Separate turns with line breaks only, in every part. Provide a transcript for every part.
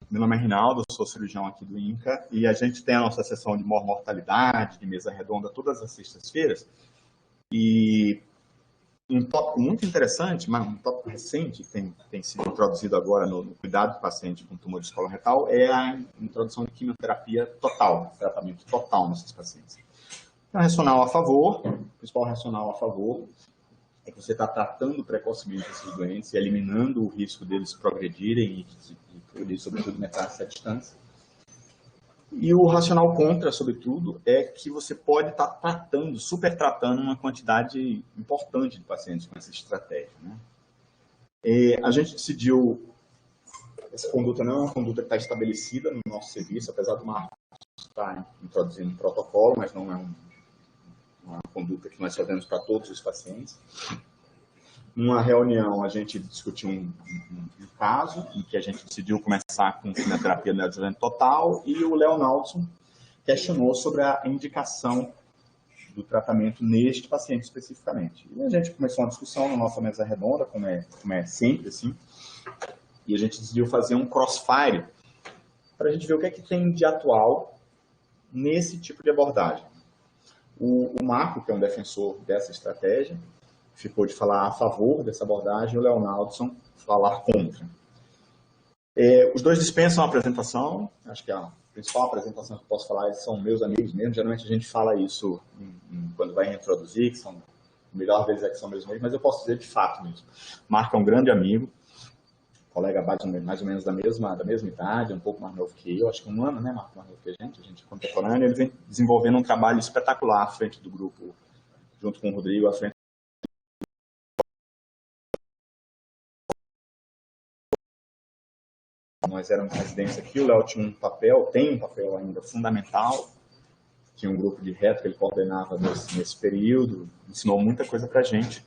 meu nome é Rinaldo, eu sou cirurgião aqui do INCA e a gente tem a nossa sessão de mortalidade, de mesa redonda, todas as sextas-feiras. E um tópico muito interessante, mas um tópico recente, que tem sido introduzido agora no cuidado do paciente com tumor de colo retal, é a introdução de quimioterapia total, tratamento total nesses pacientes. Então, racional a favor, o principal racional a favor é que você está tratando precocemente esses doentes e eliminando o risco deles progredirem e sobretudo, metástase à distância. E o racional contra, sobretudo, é que você pode estar tratando, supertratando uma quantidade importante de pacientes com essa estratégia, né? A gente decidiu, essa conduta não é uma conduta que está estabelecida no nosso serviço, apesar do Marcos estar introduzindo um protocolo, mas não é uma conduta que nós fazemos para todos os pacientes. Numa reunião, a gente discutiu um caso em que a gente decidiu começar com quimioterapia neoadjuvante total e o Leonaldson questionou sobre a indicação do tratamento neste paciente especificamente. E a gente começou uma discussão na nossa mesa redonda, como é sempre assim, e a gente decidiu fazer um crossfire para a gente ver o que é que tem de atual nesse tipo de abordagem. O Marco, que é um defensor dessa estratégia, ficou de falar a favor dessa abordagem e o Leonaldson falar contra. Os dois dispensam a apresentação, acho que a principal apresentação que eu posso falar são meus amigos mesmo, geralmente a gente fala isso quando vai introduzir, que são, o melhor deles é que são meus amigos, mas eu posso dizer de fato mesmo. Marco é um grande amigo, colega mais ou menos da mesma idade, um pouco mais novo que eu, acho que um ano, né, Marco, mais novo que a gente é contemporâneo, ele vem desenvolvendo um trabalho espetacular à frente do grupo, junto com o Rodrigo, à frente. Nós éramos residentes aqui, o Léo tinha tem um papel ainda fundamental, tinha um grupo de reto que ele coordenava nesse período, ensinou muita coisa para a gente.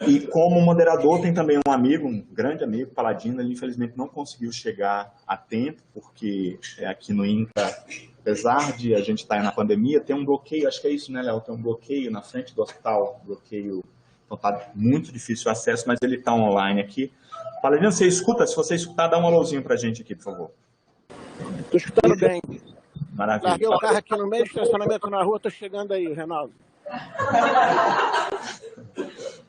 E como moderador tem também um amigo, um grande amigo, Paladino, ele infelizmente não conseguiu chegar a tempo, porque aqui no INCA, apesar de a gente estar na pandemia, tem um bloqueio, acho que é isso, né, Léo? Tem um bloqueio na frente do hospital, bloqueio, então está muito difícil o acesso, mas ele está online aqui. Paladino, você escuta? Se você escutar, dá um alôzinho para a gente aqui, por favor.
Estou escutando bem.
Maravilha.
Larguei o carro aqui no meio do estacionamento na rua, estou chegando aí, Reinaldo.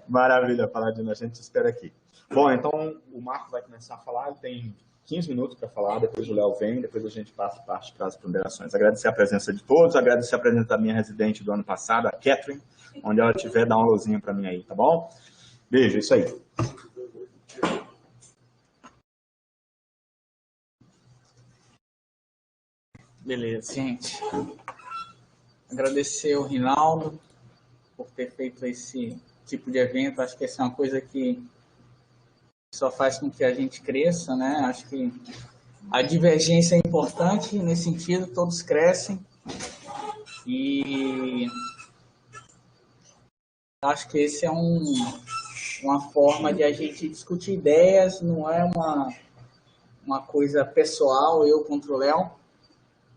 Maravilha, Paladino, a gente espera aqui. Bom, então o Marco vai começar a falar, ele tem 15 minutos para falar, depois o Léo vem, depois a gente parte para as ponderações. Agradecer a presença de todos, agradecer a presença da minha residente do ano passado, a Catherine, onde ela estiver, dá um alôzinho para mim aí, tá bom? Beijo, é isso aí.
Beleza, gente. Agradecer ao Rinaldo por ter feito esse tipo de evento. Acho que essa é uma coisa que só faz com que a gente cresça, né? Acho que a divergência é importante nesse sentido, todos crescem. E acho que esse é uma forma de a gente discutir ideias, não é uma coisa pessoal, eu contra o Léo.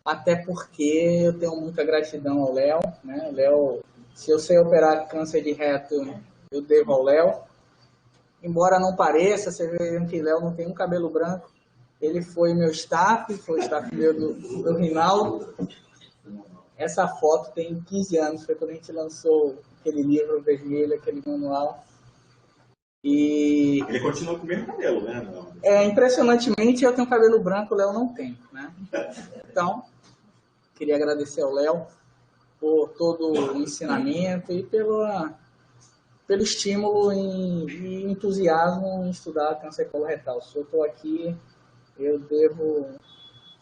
Até porque eu tenho muita gratidão ao Léo, né? Léo, se eu sei operar câncer de reto, eu devo ao Léo. Embora não pareça, você vê que Léo não tem um cabelo branco. Ele foi meu staff, foi o staff meu do Rinaldo. Essa foto tem 15 anos, foi quando a gente lançou aquele livro vermelho, aquele manual. E
ele continua com o mesmo cabelo, né?
Impressionantemente, eu tenho cabelo branco, o Léo não tem, né? Então, queria agradecer ao Léo por todo o ensinamento e pelo estímulo e entusiasmo em estudar câncer coloretal. Se eu estou aqui, eu devo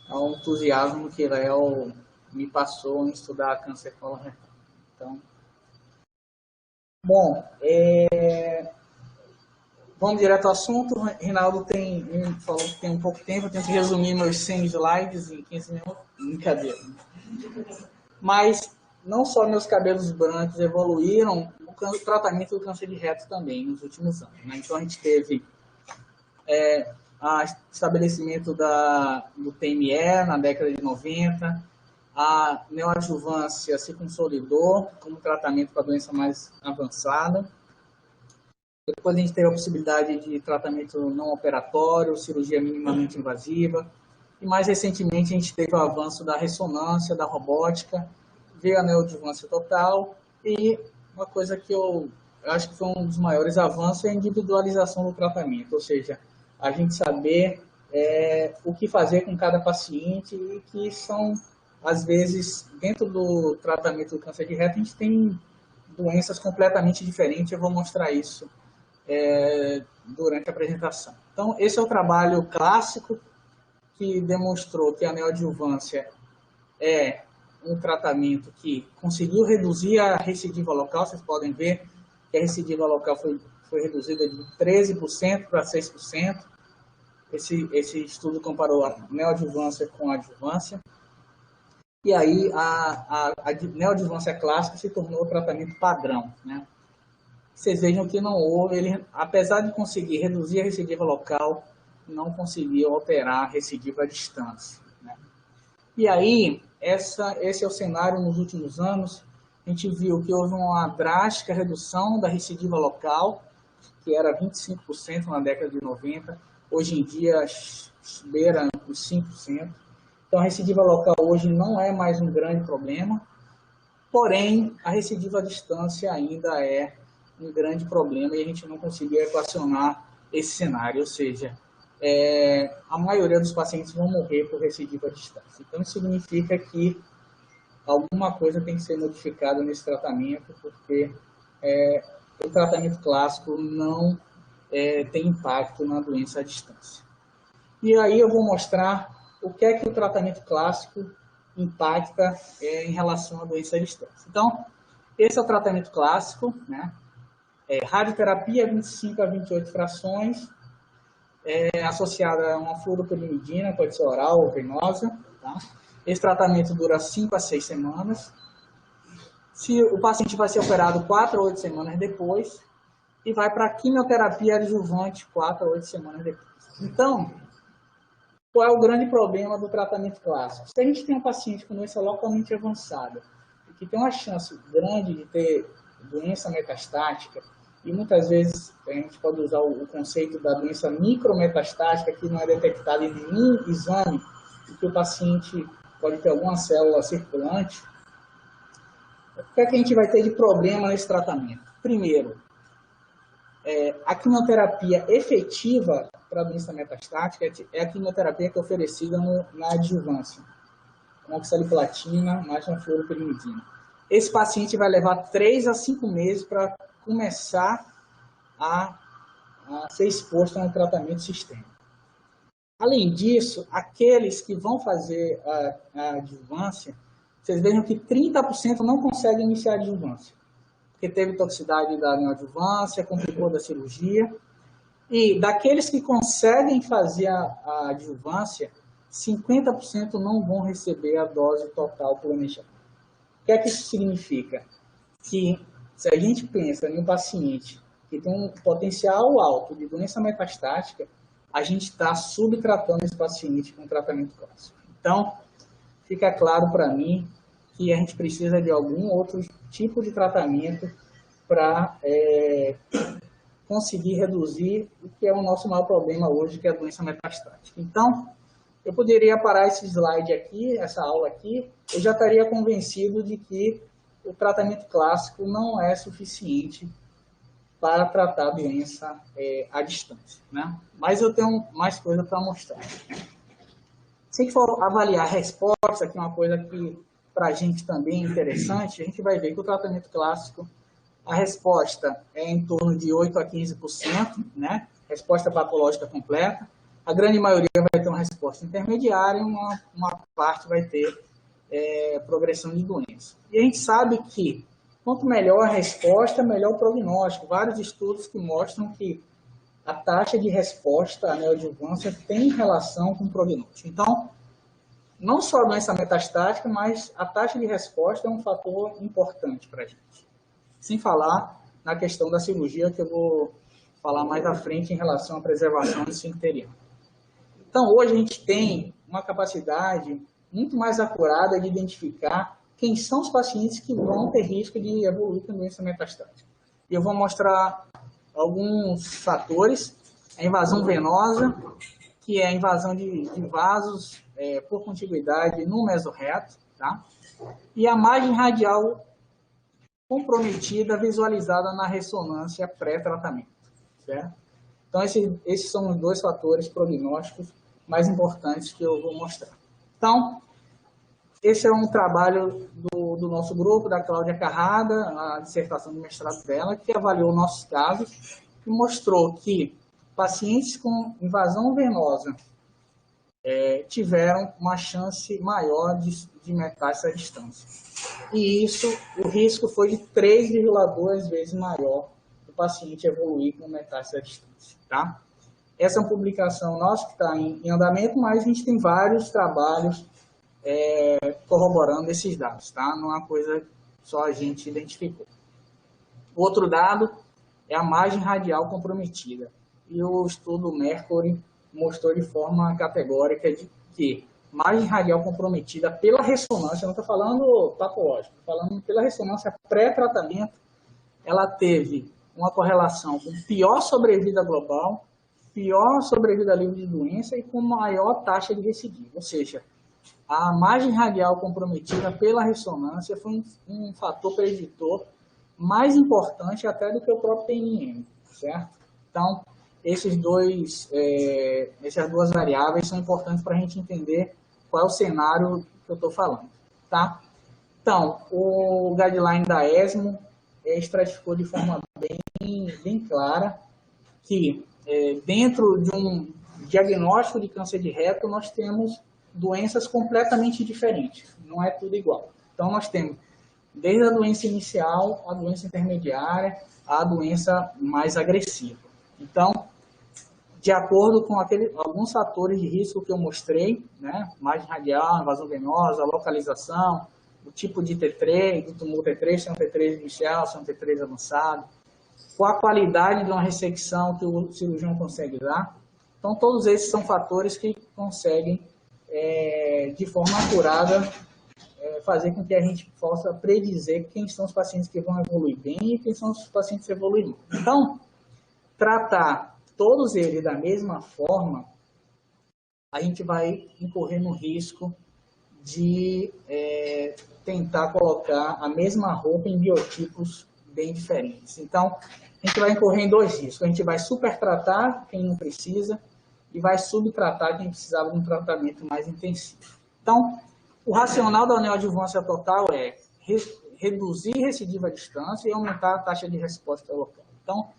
ao entusiasmo que Léo me passou em estudar câncer coloretal. Então, bom, vamos direto ao assunto. O Rinaldo me falou que tem um pouco tempo, eu tento resumir meus 100 slides em 15 minutos. Brincadeira. Mas não só meus cabelos brancos evoluíram, o tratamento do câncer de reto também nos últimos anos, né? Então a gente teve o estabelecimento do TME na década de 90, a neoadjuvância se consolidou como tratamento para doença mais avançada. Depois a gente teve a possibilidade de tratamento não operatório, cirurgia minimamente invasiva. E mais recentemente a gente teve o avanço da ressonância, da robótica, veio a neoadjuvância total e uma coisa que eu acho que foi um dos maiores avanços é a individualização do tratamento, ou seja, a gente saber o que fazer com cada paciente e que são, às vezes, dentro do tratamento do câncer de reto, a gente tem doenças completamente diferentes, eu vou mostrar isso durante a apresentação. Então, esse é o trabalho clássico que demonstrou que a neoadjuvância é um tratamento que conseguiu reduzir a recidiva local. Vocês podem ver que a recidiva local foi reduzida de 13% para 6%. Esse estudo comparou a neoadjuvância com a adjuvância. E aí a neoadjuvância clássica se tornou o tratamento padrão, né? Vocês vejam que não houve, ele, apesar de conseguir reduzir a recidiva local, não conseguiu alterar a recidiva à distância, né? E aí, esse é o cenário nos últimos anos. A gente viu que houve uma drástica redução da recidiva local, que era 25% na década de 90, hoje em dia beira os 5%. Então, a recidiva local hoje não é mais um grande problema, porém, a recidiva à distância ainda é um grande problema e a gente não conseguiu equacionar esse cenário, ou seja, a maioria dos pacientes vão morrer por recidiva à distância. Então, isso significa que alguma coisa tem que ser modificada nesse tratamento, porque o tratamento clássico não tem impacto na doença à distância. E aí eu vou mostrar o que é que o tratamento clássico impacta em relação à doença à distância. Então, esse é o tratamento clássico, né? Radioterapia, 25 a 28 frações, associada a uma fluoropirimidina, pode ser oral ou venosa, tá? Esse tratamento dura 5 a 6 semanas. O paciente vai ser operado 4 a 8 semanas depois e vai para a quimioterapia adjuvante 4 a 8 semanas depois. Então, qual é o grande problema do tratamento clássico? Se a gente tem um paciente com doença localmente avançada e que tem uma chance grande de ter doença metastática, e muitas vezes a gente pode usar o conceito da doença micrometastática, que não é detectada em nenhum exame, e que o paciente pode ter alguma célula circulante. O que é que a gente vai ter de problema nesse tratamento? Primeiro, a quimioterapia efetiva para a doença metastática é a quimioterapia que é oferecida na adjuvância, com oxaliplatina mais uma fluoropirimidina. Esse paciente vai levar 3 a 5 meses para começar a ser exposto a um tratamento sistêmico. Além disso, aqueles que vão fazer a adjuvância, vocês vejam que 30% não conseguem iniciar a adjuvância, porque teve toxicidade da neoadjuvância, complicou da cirurgia. E daqueles que conseguem fazer a adjuvância, 50% não vão receber a dose total planejada. O que é que isso significa? Que se a gente pensa em um paciente que tem um potencial alto de doença metastática, a gente está subtratando esse paciente com tratamento clássico. Então, fica claro para mim que a gente precisa de algum outro tipo de tratamento para conseguir reduzir o que é o nosso maior problema hoje, que é a doença metastática. Então, eu poderia parar esse slide aqui, essa aula aqui, eu já estaria convencido de que o tratamento clássico não é suficiente para tratar a doença à distância, né? Mas eu tenho mais coisa para mostrar. Se a gente for avaliar a resposta, que é uma coisa que para a gente também é interessante, a gente vai ver que o tratamento clássico, a resposta é em torno de 8 a 15%, né? Resposta patológica completa. A grande maioria vai ter uma resposta intermediária e uma parte vai ter progressão de doença. E a gente sabe que quanto melhor a resposta, melhor o prognóstico. Vários estudos que mostram que a taxa de resposta à neoadjuvância tem relação com o prognóstico. Então, não só a doença metastática, mas a taxa de resposta é um fator importante para a gente. Sem falar na questão da cirurgia, que eu vou falar mais à frente em relação à preservação do esfincteriano. Então, hoje a gente tem uma capacidade muito mais acurada de identificar quem são os pacientes que vão ter risco de evoluir com doença metastática. E eu vou mostrar alguns fatores. A invasão venosa, que é a invasão de vasos por contiguidade no mesorreto, tá? E a margem radial comprometida visualizada na ressonância pré-tratamento, certo? Então, esses são os dois fatores prognósticos mais importantes que eu vou mostrar. Então, esse é um trabalho do nosso grupo, da Cláudia Carrada, a dissertação de mestrado dela, que avaliou nossos casos e mostrou que pacientes com invasão venosa tiveram uma chance maior de metástase à distância. E isso, o risco foi de 3,2 vezes maior do paciente evoluir com metástase à distância, tá? Essa é uma publicação nossa que está em andamento, mas a gente tem vários trabalhos corroborando esses dados, tá? Não é uma coisa que só a gente identificou. Outro dado é a margem radial comprometida. E o estudo Mercury mostrou de forma categórica de que margem radial comprometida pela ressonância, não estou falando patológico, estou falando pela ressonância pré-tratamento, ela teve uma correlação com pior sobrevida global, pior sobrevida livre de doença e com maior taxa de recidiva. Ou seja, a margem radial comprometida pela ressonância foi um fator preditor mais importante até do que o próprio PNM, certo? Então, essas duas variáveis são importantes para a gente entender qual é o cenário que eu estou falando, tá? Então, o guideline da ESMO estratificou de forma bem clara que dentro de um diagnóstico de câncer de reto nós temos doenças completamente diferentes, não é tudo igual. Então, nós temos desde a doença inicial, a doença intermediária, a doença mais agressiva. Então, de acordo com alguns fatores de risco que eu mostrei, né, margem radial, invasão venosa, localização, o tipo de T3, do tumor T3, se é um T3 inicial, se é um T3 avançado, qual a qualidade de uma ressecção que o cirurgião consegue dar. Então, todos esses são fatores que conseguem, de forma acurada, fazer com que a gente possa predizer quem são os pacientes que vão evoluir bem e quem são os pacientes que evoluem mal. Então, tratar todos eles da mesma forma, a gente vai incorrer no risco de tentar colocar a mesma roupa em biotipos bem diferentes. Então, a gente vai incorrer em dois riscos. A gente vai supertratar quem não precisa e vai subtratar quem precisava de um tratamento mais intensivo. Então, o racional da neoadjuvância total é reduzir recidiva à distância e aumentar a taxa de resposta local. Então,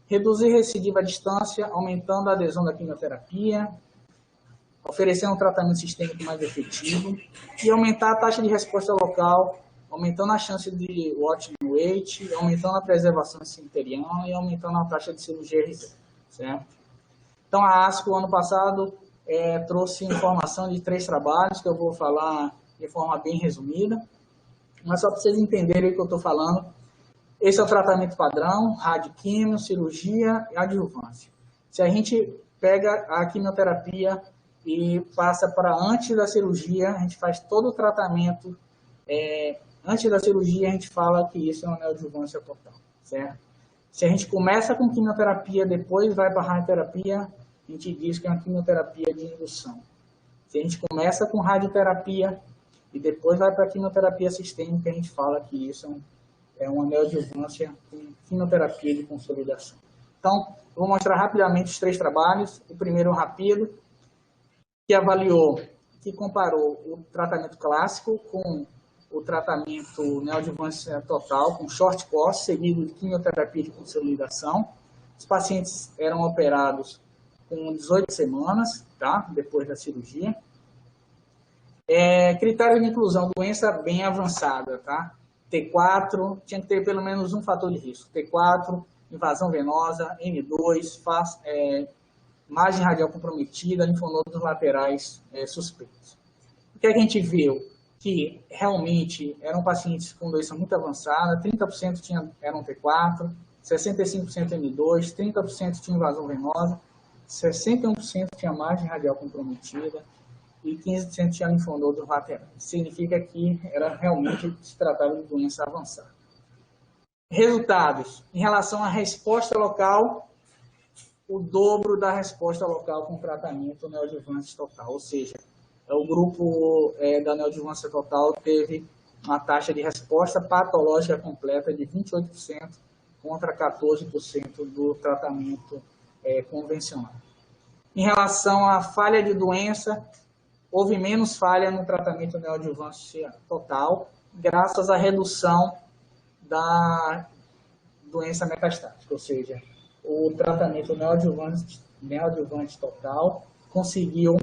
reduzir recidiva à distância, aumentando a adesão da quimioterapia, oferecendo um tratamento sistêmico mais efetivo e aumentar a taxa de resposta local, aumentando a chance de watch and wait, aumentando a preservação cemiteriana e aumentando a taxa de cirurgia RZ, certo? Então, a ASCO, ano passado, trouxe informação de 3 trabalhos, que eu vou falar de forma bem resumida, mas só para vocês entenderem o que eu estou falando. Esse é o tratamento padrão, radioquimio, cirurgia e adjuvância. Se a gente pega a quimioterapia e passa para antes da cirurgia, a gente faz todo o tratamento. Antes da cirurgia, a gente fala que isso é uma neoadjuvância total, certo? Se a gente começa com quimioterapia, depois vai para a radioterapia, a gente diz que é uma quimioterapia de indução. Se a gente começa com radioterapia e depois vai para a quimioterapia sistêmica, a gente fala que isso é uma neoadjuvância com quimioterapia de consolidação. Então, eu vou mostrar rapidamente os 3 trabalhos. O primeiro, rápido, que comparou o tratamento clássico com o tratamento neoadjuvância total, com short course, seguido de quimioterapia de consolidação. Os pacientes eram operados com 18 semanas, tá? Depois da cirurgia. Critério de inclusão, doença bem avançada, tá? T4, tinha que ter pelo menos um fator de risco. T4, invasão venosa, M2, margem radial comprometida, linfonodos laterais suspeitos. O que a gente viu? Que realmente eram pacientes com doença muito avançada, 30% eram T4, 65% M2, 30% tinha invasão venosa, 61% tinha margem radial comprometida e 15% tinha linfonodos laterais. Significa que era realmente se tratava de doença avançada. Resultados. Em relação à resposta local, o dobro da resposta local com tratamento neoadjuvante total. Ou seja, o grupo da neoadjuvância total teve uma taxa de resposta patológica completa de 28% contra 14% do tratamento convencional. Em relação à falha de doença, houve menos falha no tratamento neoadjuvância total, graças à redução da doença metastática, ou seja, o tratamento neoadjuvante total conseguiu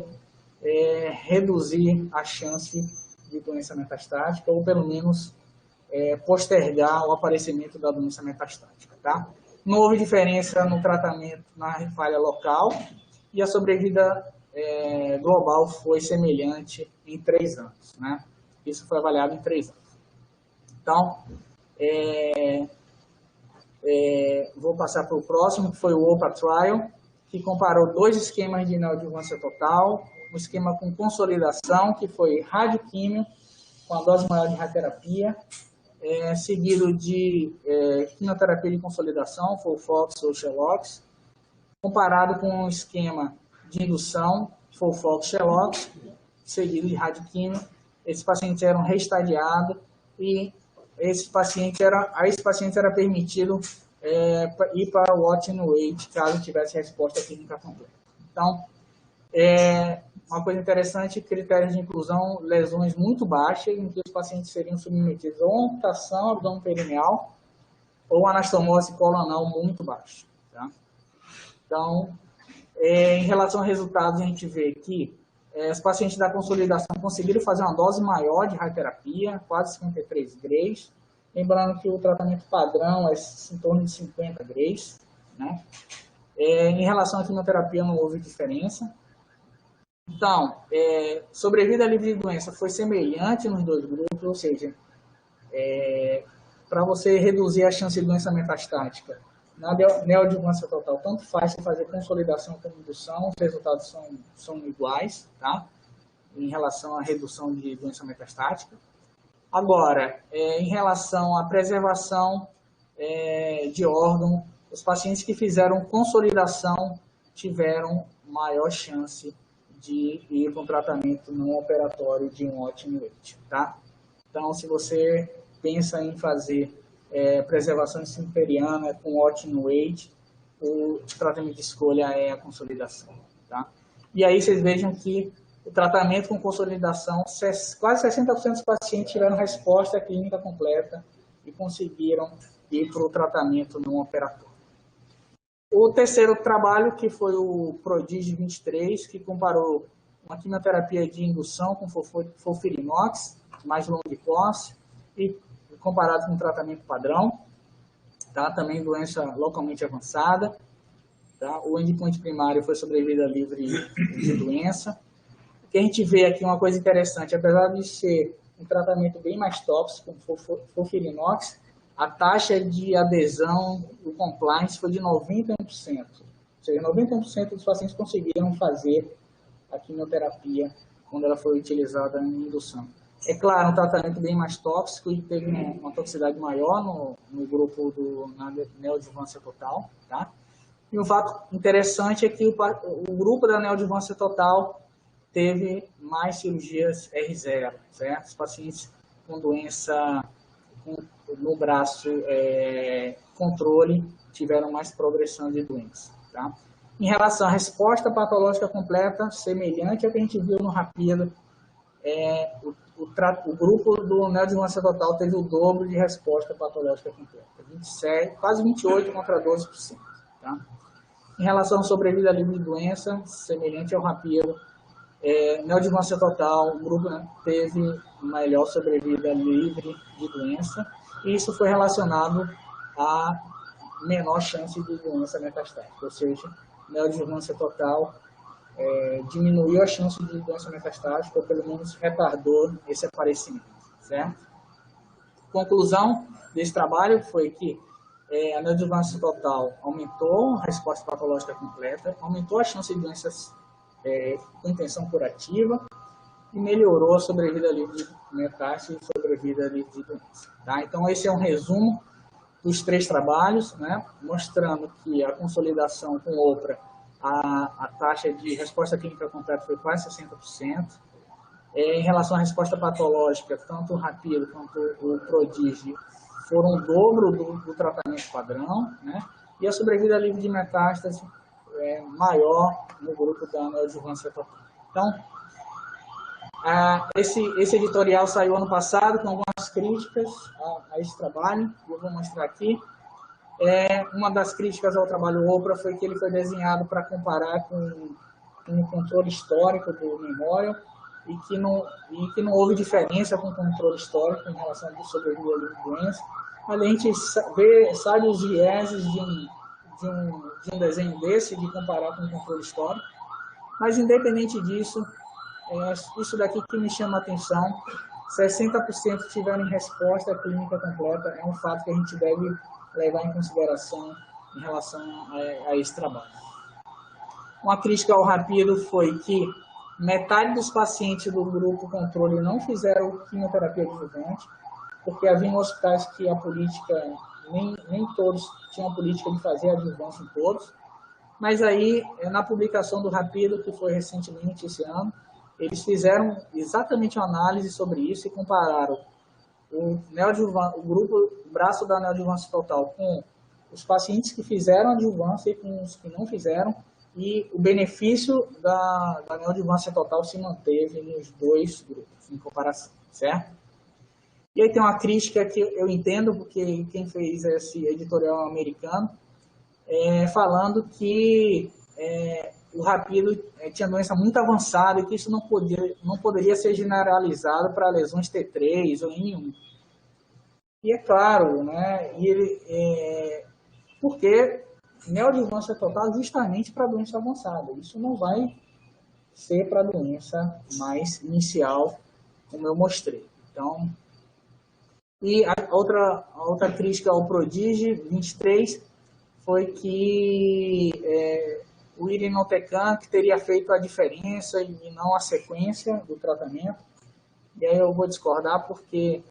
reduzir a chance de doença metastática, ou pelo menos postergar o aparecimento da doença metastática. Tá? Não houve diferença no tratamento na falha local e a sobrevida global foi semelhante em 3 anos. Né? Isso foi avaliado em 3 anos. Então, vou passar para o próximo, que foi o OPA Trial, que comparou 2 esquemas de neoadjuvância total, um esquema com consolidação, que foi radioquímio, com a dose maior de radioterapia, seguido de quimioterapia de consolidação, FOLFOX ou XELOX, comparado com um esquema de indução, FOLFOX, XELOX, seguido de radioquímio. Esses pacientes eram reestadiados e a esse paciente era permitido ir para o watch and wait, caso tivesse resposta clínica completa. Então, uma coisa interessante, critérios de inclusão, lesões muito baixas, em que os pacientes seriam submetidos a uma amputação abdominoperineal ou anastomose colonal muito baixa. Tá? Então, em relação a resultados, a gente vê que os pacientes da consolidação conseguiram fazer uma dose maior de radioterapia, quase 53 grays, lembrando que o tratamento padrão é em torno de 50 grays. Né? Em relação à quimioterapia, não houve diferença. Então, sobrevida livre de doença foi semelhante nos 2 grupos, ou seja, para você reduzir a chance de doença metastática, na neoadjuvância total, tanto faz se fazer consolidação como indução, os resultados são iguais, tá? Em relação à redução de doença metastática. Agora, em relação à preservação de órgão, os pacientes que fizeram consolidação tiveram maior chance de ir para um tratamento não operatório de um watch and wait, tá? Então, se você pensa em fazer preservação simperiana com watch and wait, o tratamento de escolha é a consolidação, tá? E aí vocês vejam que o tratamento com consolidação, quase 60% dos pacientes tiveram resposta clínica completa e conseguiram ir para o tratamento não operatório. O terceiro trabalho, que foi o PRODIGE 23, que comparou uma quimioterapia de indução com FOLFIRINOX, mais longo de course, e comparado com um tratamento padrão, tá? Também doença localmente avançada. Tá? O endpoint primário foi sobrevida livre de doença. O que a gente vê aqui, uma coisa interessante, apesar de ser um tratamento bem mais tóxico, como FOLFIRINOX, a taxa de adesão, o compliance foi de 91%. Ou seja, 91% dos pacientes conseguiram fazer a quimioterapia quando ela foi utilizada em indução. É claro, um tratamento bem mais tóxico e teve uma toxicidade maior no grupo na neoadjuvância total. Tá? E um fato interessante é que o grupo da neoadjuvância total teve mais cirurgias R0, certo? Os pacientes com doença no braço controle tiveram mais progressão de doença. Tá? Em relação à resposta patológica completa, semelhante ao que a gente viu no RAPIDO, o grupo do neoadjuvância total teve o dobro de resposta patológica completa, 27, quase 28 contra 12%. Tá? Em relação à sobrevida livre de doença, semelhante ao RAPIDO, neoadjuvância total, o grupo teve melhor sobrevida livre de doença, e isso foi relacionado a menor chance de doença metastática, ou seja, neoadjuvância total diminuiu a chance de doença metastática, ou pelo menos retardou esse aparecimento, certo? Conclusão desse trabalho foi que a neoadjuvância total aumentou a resposta patológica completa, aumentou a chance de doenças com intenção curativa e melhorou a sobrevida livre de metástase e sobrevida livre de doença. Tá? Então, esse é um resumo dos 3 trabalhos, né, mostrando que a consolidação com OPRA, a taxa de resposta clínica completa foi quase 60%. Em relação à resposta patológica, tanto o Rapido quanto o Prodigi foram o dobro do tratamento padrão, né, e a sobrevida livre de metástase é maior no grupo da neoadjuvância total. Então, esse editorial saiu ano passado com algumas críticas a esse trabalho, eu vou mostrar aqui. Uma das críticas ao trabalho OPRA foi que ele foi desenhado para comparar com o controle histórico do Memorial e que não houve diferença com o controle histórico em relação à sobrevida livre de doença. A gente sabe os vieses de um desenho desse, de comparar com o controle histórico, mas independente disso, isso daqui que me chama a atenção, 60% tiveram resposta clínica completa, é um fato que a gente deve levar em consideração em relação a esse trabalho. Uma crítica ao Rapido foi que metade dos pacientes do grupo controle não fizeram quimioterapia adjuvante, porque havia hospitais que a política, nem todos tinham a política de fazer adjuvância em todos, mas aí, na publicação do Rapido, que foi recentemente esse ano, eles fizeram exatamente uma análise sobre isso e compararam o braço da neoadjuvância total com os pacientes que fizeram adjuvância e com os que não fizeram, e o benefício da neoadjuvância total se manteve nos 2 grupos, em comparação, certo? E aí tem uma crítica que eu entendo, porque quem fez esse editorial americano, falando que o Rapido tinha doença muito avançada e que isso não poderia ser generalizado para lesões T3 ou N1. E é claro, né? Porque neoadjuvância total justamente para doença avançada. Isso não vai ser para doença mais inicial, como eu mostrei. Então, e a outra crítica ao Prodigi 23 foi que o irinotecan que teria feito a diferença e não a sequência do tratamento. E aí eu vou discordar porque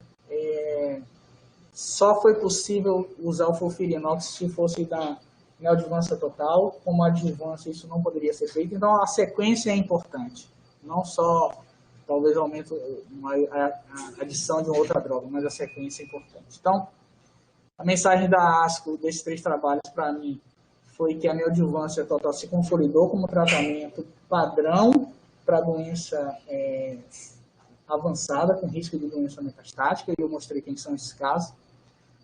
só foi possível usar o FOLFIRINOX se fosse da neoadjuvância total. Como adjuvância isso não poderia ser feito. Então a sequência é importante. Não só talvez aumento a adição de uma outra droga, mas a sequência é importante. Então, a mensagem da ASCO desses 3 trabalhos para mim foi que a neoadjuvância total se consolidou como tratamento padrão para doença avançada, com risco de doença metastática, e eu mostrei quem são esses casos,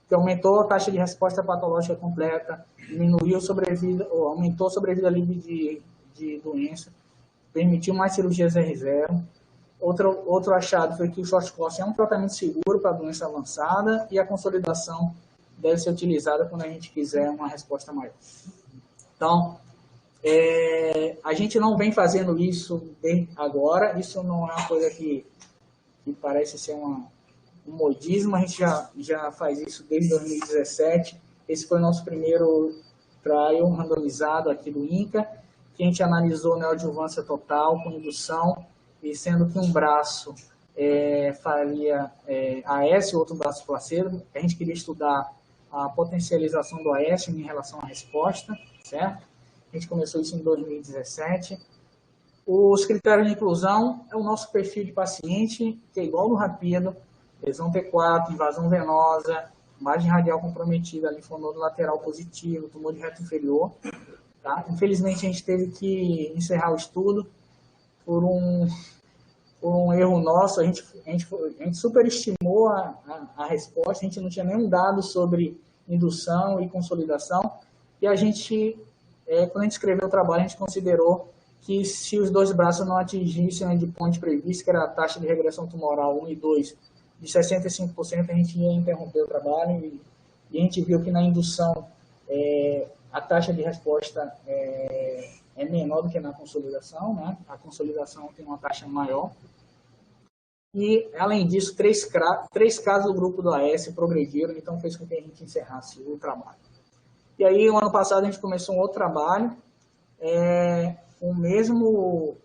que aumentou a taxa de resposta patológica completa, aumentou a sobrevida livre de doença, permitiu mais cirurgias R0. Outro achado foi que o short course é um tratamento seguro para doença avançada e a consolidação deve ser utilizada quando a gente quiser uma resposta maior. Então, a gente não vem fazendo isso desde agora, isso não é uma coisa que parece ser um modismo, a gente já faz isso desde 2017. Esse foi o nosso primeiro trial randomizado aqui do INCA, que a gente analisou neoadjuvância total com indução, e sendo que um braço faria AS, o outro braço placebo. A gente queria estudar a potencialização do AS em relação à resposta, certo? A gente começou isso em 2017. Os critérios de inclusão é o nosso perfil de paciente, que é igual no Rapido, lesão T4, invasão venosa, margem radial comprometida, linfonodo lateral positivo, tumor de reto inferior. Tá? Infelizmente, a gente teve que encerrar o estudo por um erro nosso. A gente superestimou a resposta, a gente não tinha nenhum dado sobre indução e consolidação, e a gente, quando a gente escreveu o trabalho, a gente considerou que se os 2 braços não atingissem o endpoint previsto, que era a taxa de regressão tumoral 1 e 2, de 65%, a gente ia interromper o trabalho, e a gente viu que na indução a taxa de resposta é menor do que na consolidação, né? A consolidação tem uma taxa maior. E, além disso, 3 casos do grupo do AS progrediram, então fez com que a gente encerrasse o trabalho. E aí, no ano passado, a gente começou um outro trabalho, com o mesmo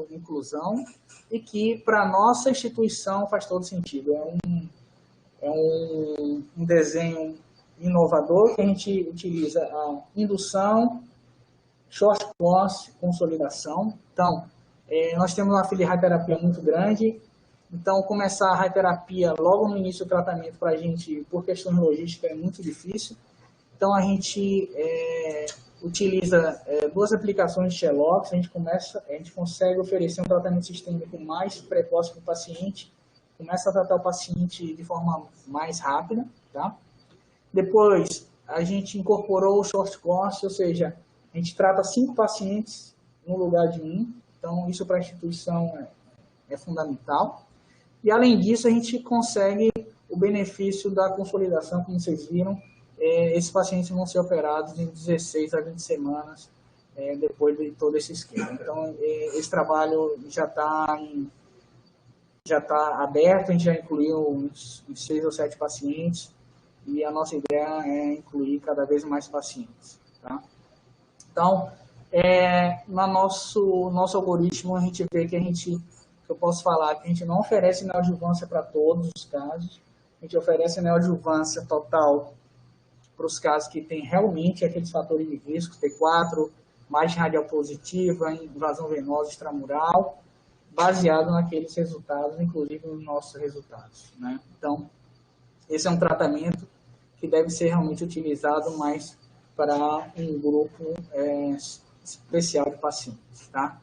inclusão, e que, para a nossa instituição, faz todo sentido. É um desenho inovador, que a gente utiliza a indução, short course, consolidação. Então, nós temos uma fila de radioterapia muito grande, então começar a radioterapia logo no início do tratamento para a gente, por questões logísticas, é muito difícil. Então, a gente utiliza duas aplicações de Sherlock, a gente consegue oferecer um tratamento sistêmico mais precoce para o paciente, começa a tratar o paciente de forma mais rápida, tá? Depois, a gente incorporou o short course, ou seja, a gente trata 5 pacientes no lugar de 1, então isso para a instituição é fundamental. E além disso, a gente consegue o benefício da consolidação, como vocês viram, esses pacientes vão ser operados em 16 a 20 semanas depois de todo esse esquema. Então, esse trabalho já está aberto, a gente já incluiu uns 6 ou 7 pacientes, e a nossa ideia é incluir cada vez mais pacientes. Tá? Então, no nosso algoritmo, a gente vê que eu posso falar que a gente não oferece neoadjuvância para todos os casos, a gente oferece neoadjuvância total para os casos que tem realmente aqueles fatores de risco, T4, margem radial positiva, invasão venosa extramural, baseado naqueles resultados, inclusive nos nossos resultados. Né? Então, esse é um tratamento que deve ser realmente utilizado mais para um grupo especial de pacientes. Tá?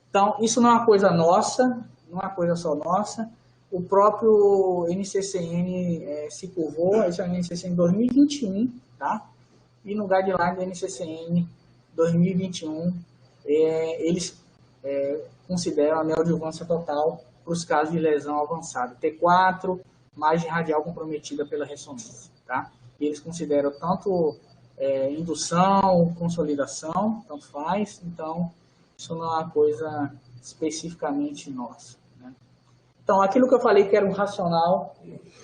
Então, isso não é uma coisa nossa, não é uma coisa só nossa. O próprio NCCN se curvou, esse é o NCCN 2021, tá? E no guideline do NCCN 2021, eles consideram a neoadjuvância total para os casos de lesão avançada. T4, margem radial comprometida pela ressonância, tá? E eles consideram tanto indução, consolidação, tanto faz, então isso não é uma coisa especificamente nossa. Né? Então, aquilo que eu falei que era um racional,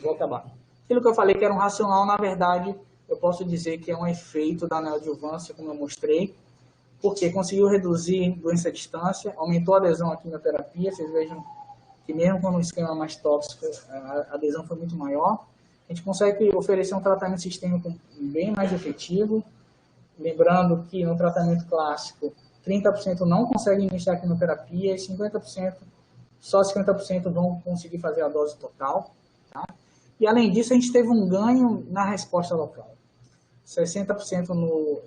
vou acabar. Aquilo que eu falei que era um racional, na verdade, eu posso dizer que é um efeito da neoadjuvância, como eu mostrei, porque conseguiu reduzir doença à distância, aumentou a adesão à quimioterapia, vocês vejam que mesmo com um esquema mais tóxico, a adesão foi muito maior. A gente consegue oferecer um tratamento sistêmico bem mais efetivo, lembrando que no tratamento clássico, 30% não conseguem iniciar a quimioterapia e 50%, só 50% vão conseguir fazer a dose total. Tá? E além disso, a gente teve um ganho na resposta local. 60% no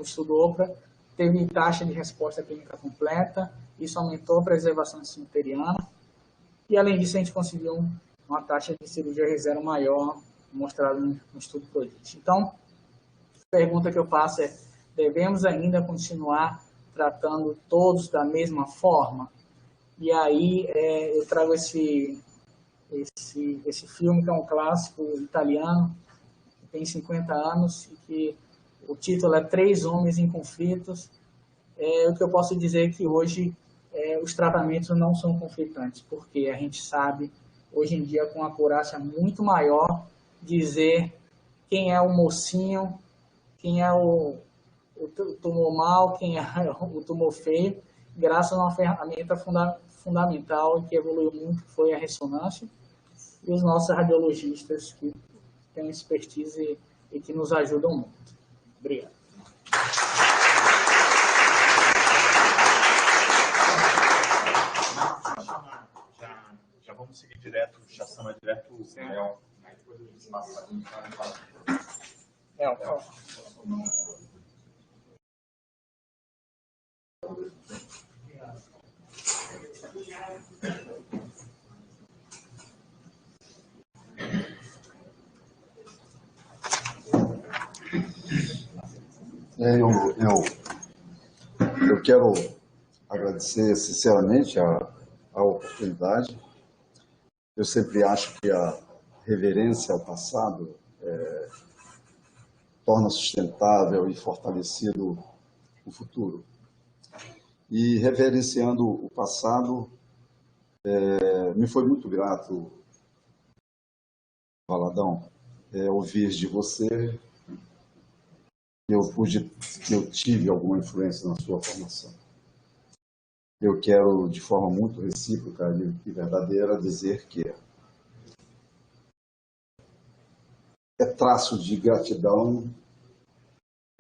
estudo OPRA, teve taxa de resposta clínica completa, isso aumentou a preservação cemiteriana, e além disso a gente conseguiu uma taxa de cirurgia R0 maior, mostrada no estudo PRODIGE. Então, a pergunta que eu faço é, devemos ainda continuar tratando todos da mesma forma? E aí eu trago esse filme, que é um clássico italiano, que tem 50 anos, e que o título é Três Homens em Conflitos. O que eu posso dizer é que hoje os tratamentos não são conflitantes, porque a gente sabe, hoje em dia, com uma acurácia muito maior, dizer quem é o mocinho, quem é o tumor mal, quem é o tumor feio, graças a uma ferramenta fundamental que evoluiu muito, que foi a ressonância, e os nossos radiologistas que têm expertise e que nos ajudam muito. Obrigado.
Já vamos seguir direto, já chama direto o Léo.
Eu quero agradecer sinceramente a oportunidade. Eu sempre acho que a reverência ao passado torna sustentável e fortalecido o futuro. E reverenciando o passado, me foi muito grato, Valadão, ouvir de você que eu tive alguma influência na sua formação. Eu quero, de forma muito recíproca e verdadeira, dizer que é traço de gratidão,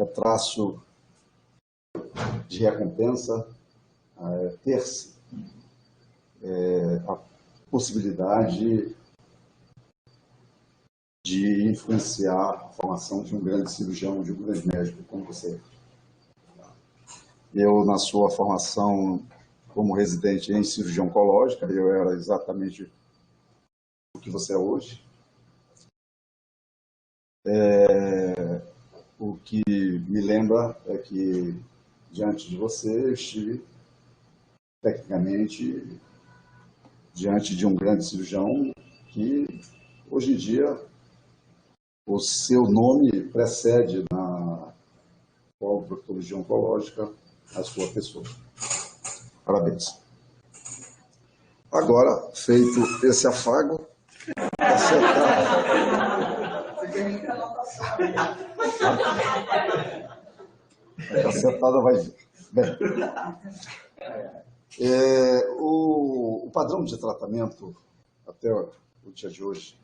é traço de recompensa, ter-se a possibilidade de influenciar a formação de um grande cirurgião, de um grande médico como você. Eu, na sua formação como residente em cirurgia oncológica, eu era exatamente o que você é hoje. O que me lembra é que, diante de você, eu estive, tecnicamente, diante de um grande cirurgião que, hoje em dia, o seu nome precede na proctologia oncológica a sua pessoa. Parabéns. Agora, feito esse afago, a sentada vai vir. Bem, o padrão de tratamento até o dia de hoje,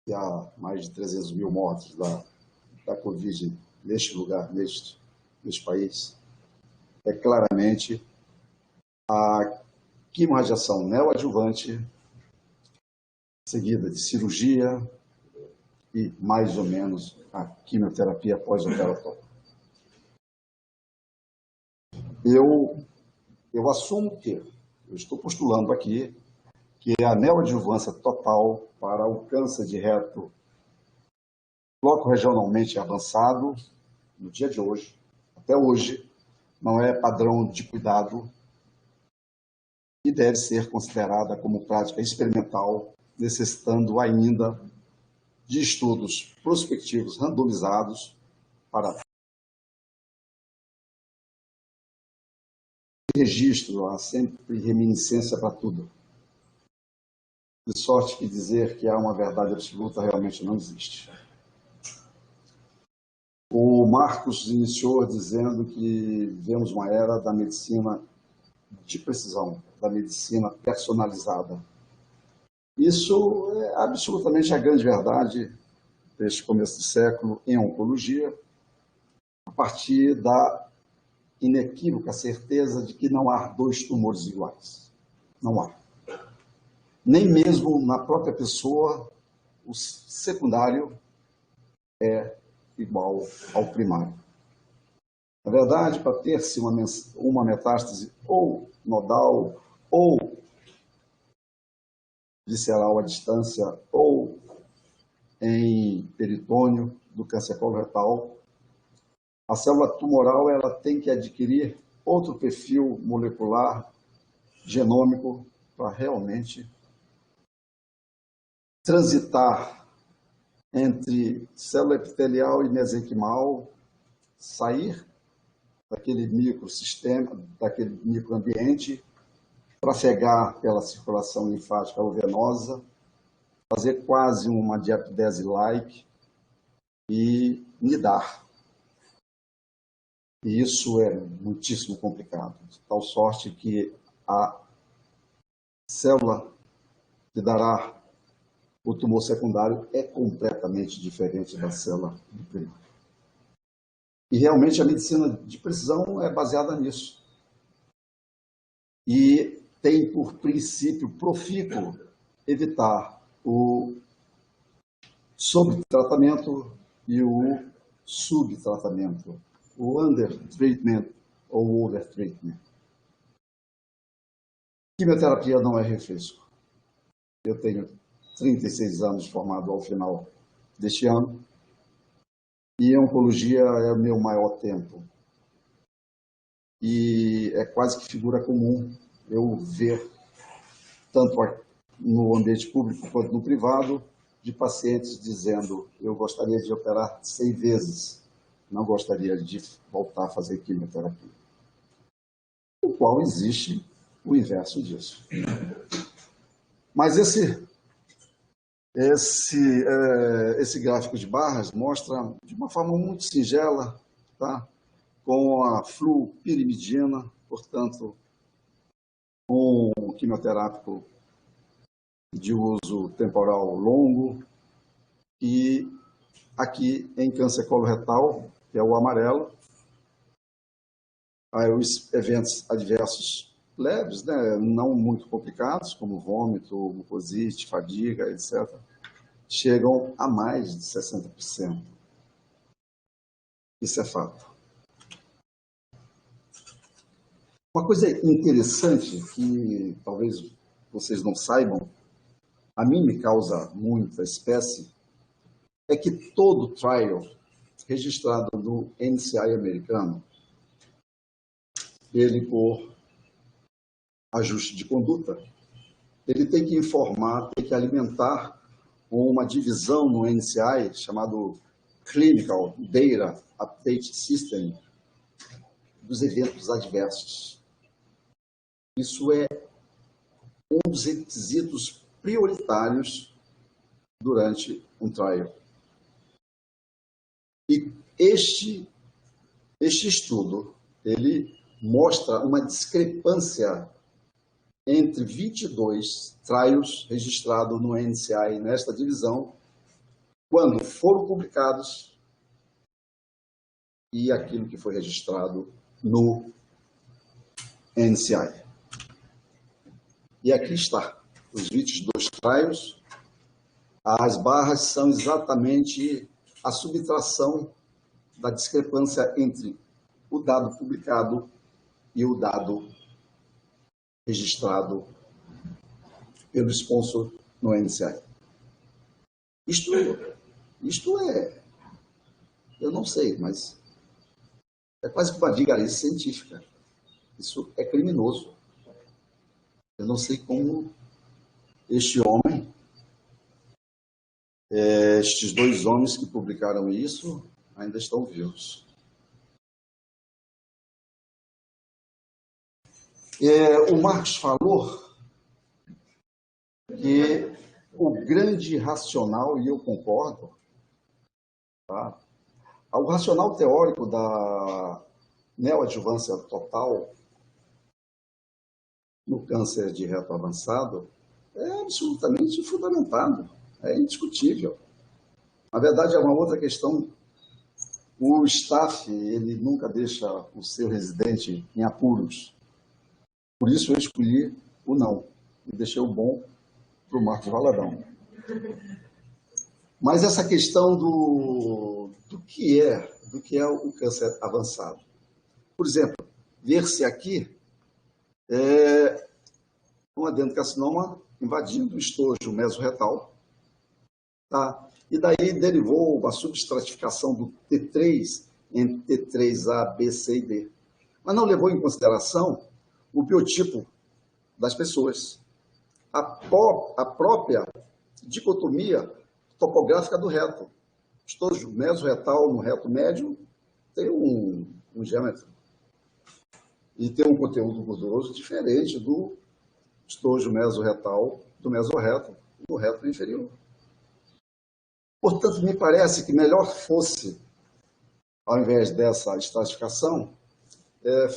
que há mais de 300 mil mortes da Covid neste lugar, neste país, é claramente a quimorradiação neoadjuvante, seguida de cirurgia e, mais ou menos, a quimioterapia pós-operatória. Eu assumo que, eu estou postulando aqui, que a neoadjuvância total para o câncer de reto loco-regionalmente avançado, no dia de hoje, até hoje, não é padrão de cuidado e deve ser considerada como prática experimental, necessitando ainda de estudos prospectivos randomizados para registro, há sempre reminiscência para tudo. De sorte que dizer que há uma verdade absoluta realmente não existe. O Marcos iniciou dizendo que vivemos uma era da medicina de precisão, da medicina personalizada. Isso é absolutamente a grande verdade deste começo de século em oncologia, a partir da inequívoca certeza de que não há dois tumores iguais. Não há. Nem mesmo na própria pessoa, o secundário é igual ao primário. Na verdade, para ter-se uma metástase ou nodal, ou visceral à distância, ou em peritônio do câncer coloretal, a célula tumoral ela tem que adquirir outro perfil molecular, genômico, para realmente transitar entre célula epitelial e mesenquimal, sair daquele microsistema, daquele microambiente, trafegar pela circulação linfática ou venosa, fazer quase uma diapidese-like e nidar. E isso é muitíssimo complicado, de tal sorte que a célula que dará o tumor secundário é completamente diferente da célula do primário. E realmente a medicina de precisão é baseada nisso. E tem por princípio profícuo evitar o sobretratamento e o subtratamento, o undertreatment ou overtreatment. Quimioterapia não é refresco. Eu tenho 36 anos formado ao final deste ano e a oncologia é o meu maior tempo. E é quase que figura comum eu ver, tanto no ambiente público quanto no privado, de pacientes dizendo: eu gostaria de operar 100 vezes, não gostaria de voltar a fazer quimioterapia. O qual existe o inverso disso. Mas esse gráfico de barras mostra de uma forma muito singela, tá? Com a fluopirimidina, portanto, um quimioterápico de uso temporal longo, E aqui em câncer coloretal, que é o amarelo, aí os eventos adversos leves, né, não muito complicados, como vômito, mucosite, fadiga, etc., chegam a mais de 60%. Isso é fato. Uma coisa interessante que talvez vocês não saibam, a mim me causa muita espécie, é que todo trial registrado no NCI americano, ele, por ajuste de conduta, ele tem que informar, tem que alimentar uma divisão no NCI chamado Clinical Data Update System dos eventos adversos. Isso é um dos requisitos prioritários durante um trial. E este estudo, ele mostra uma discrepância entre 22 trials registrados no NCI nesta divisão, quando foram publicados, e aquilo que foi registrado no NCI. E aqui está, os 22 trials, as barras são exatamente a subtração da discrepância entre o dado publicado e o dado registrado pelo sponsor no NCI. Isto é, eu não sei, mas é quase que uma vigarice científica. Isso é criminoso. Eu não sei como este homem, estes dois homens que publicaram isso, ainda estão vivos. O Marcos falou que o grande racional, e eu concordo, tá? O racional teórico da neoadjuvância total no câncer de reto avançado é absolutamente fundamentado, é indiscutível. Na verdade, é uma outra questão. O staff, ele nunca deixa o seu residente em apuros. Por isso eu escolhi o não e deixei o bom para o Marcos Valadão. Mas essa questão do que é o câncer avançado. Por exemplo, ver-se aqui um adenocarcinoma invadindo o estojo mesorretal, tá? E daí derivou uma substratificação do T3 em T3A, B, C e D. Mas não levou em consideração o biotipo das pessoas, a própria dicotomia topográfica do reto. O estojo mesorretal no reto médio tem um diâmetro e tem um conteúdo gorduroso diferente do estojo mesorretal do mesorreto no reto inferior. Portanto, me parece que melhor fosse, ao invés dessa estratificação,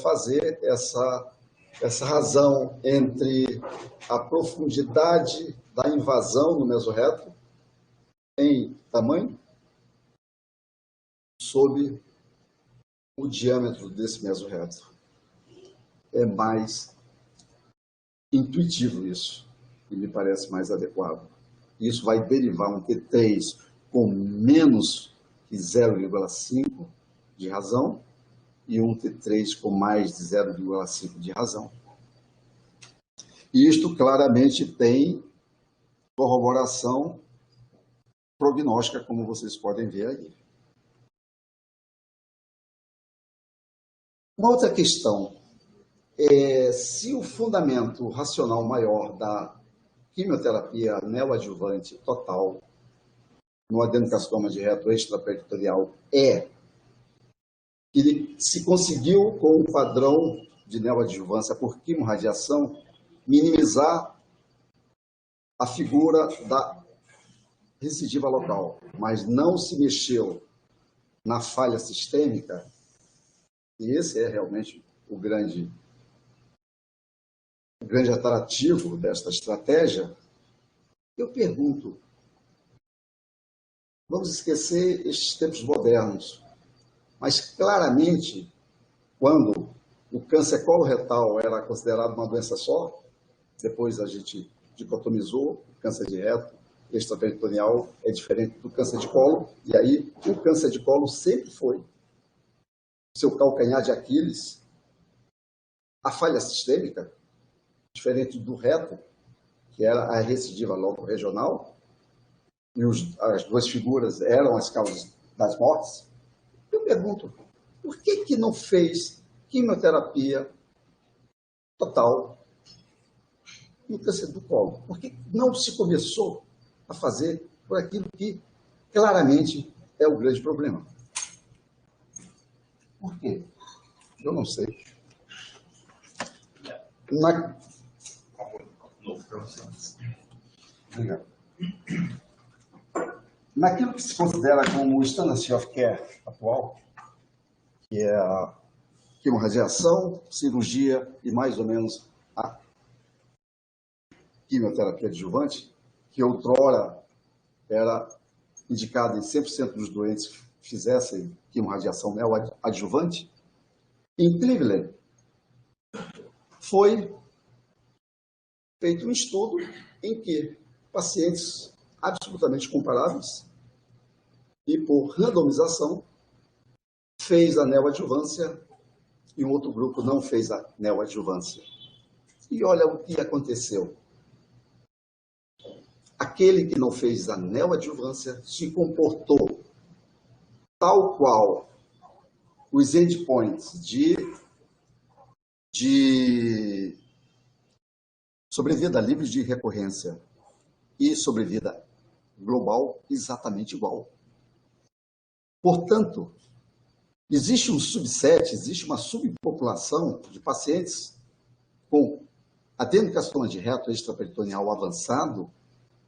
fazer essa razão entre a profundidade da invasão no mesorreto em tamanho sob o diâmetro desse mesorreto. É mais intuitivo isso, e me parece mais adequado. Isso vai derivar um T3 com menos que 0,5 de razão e um T3 com mais de 0,5 de razão. E isto claramente tem corroboração prognóstica, como vocês podem ver aí. Uma outra questão é se o fundamento racional maior da quimioterapia neoadjuvante total no adenocarcinoma de reto extraperitoneal é que ele se conseguiu, com o padrão de neoadjuvância por quimorradiação, minimizar a figura da recidiva local, mas não se mexeu na falha sistêmica, e esse é realmente o grande atrativo desta estratégia. Eu pergunto, Vamos esquecer estes tempos modernos. Mas, claramente, quando o câncer coloretal era considerado uma doença só, depois a gente dicotomizou, o câncer de reto, extraperitoneal é diferente do câncer de colo, e aí o câncer de colo sempre foi seu calcanhar de Aquiles, a falha sistêmica, diferente do reto, que era a recidiva logo regional, e as duas figuras eram as causas das mortes. Eu pergunto, por que não fez quimioterapia total no câncer do colo? Por que não se começou a fazer por aquilo que claramente é o grande problema? Por quê? Eu não sei. Obrigado. Naquilo que se considera como o standard of care atual, que é a quimorradiação, cirurgia e mais ou menos a quimioterapia adjuvante, que outrora era indicada em 100% dos doentes que fizessem quimorradiação neoadjuvante, em Cleveland foi feito um estudo em que pacientes absolutamente comparáveis e por randomização fez a neoadjuvância e um outro grupo não fez a neoadjuvância. E olha o que aconteceu. Aquele que não fez a neoadjuvância se comportou tal qual os endpoints de sobrevida livre de recorrência e sobrevida global exatamente igual. Portanto, existe um subset, existe uma subpopulação de pacientes com adenocarcinoma de reto extraperitoneal avançado,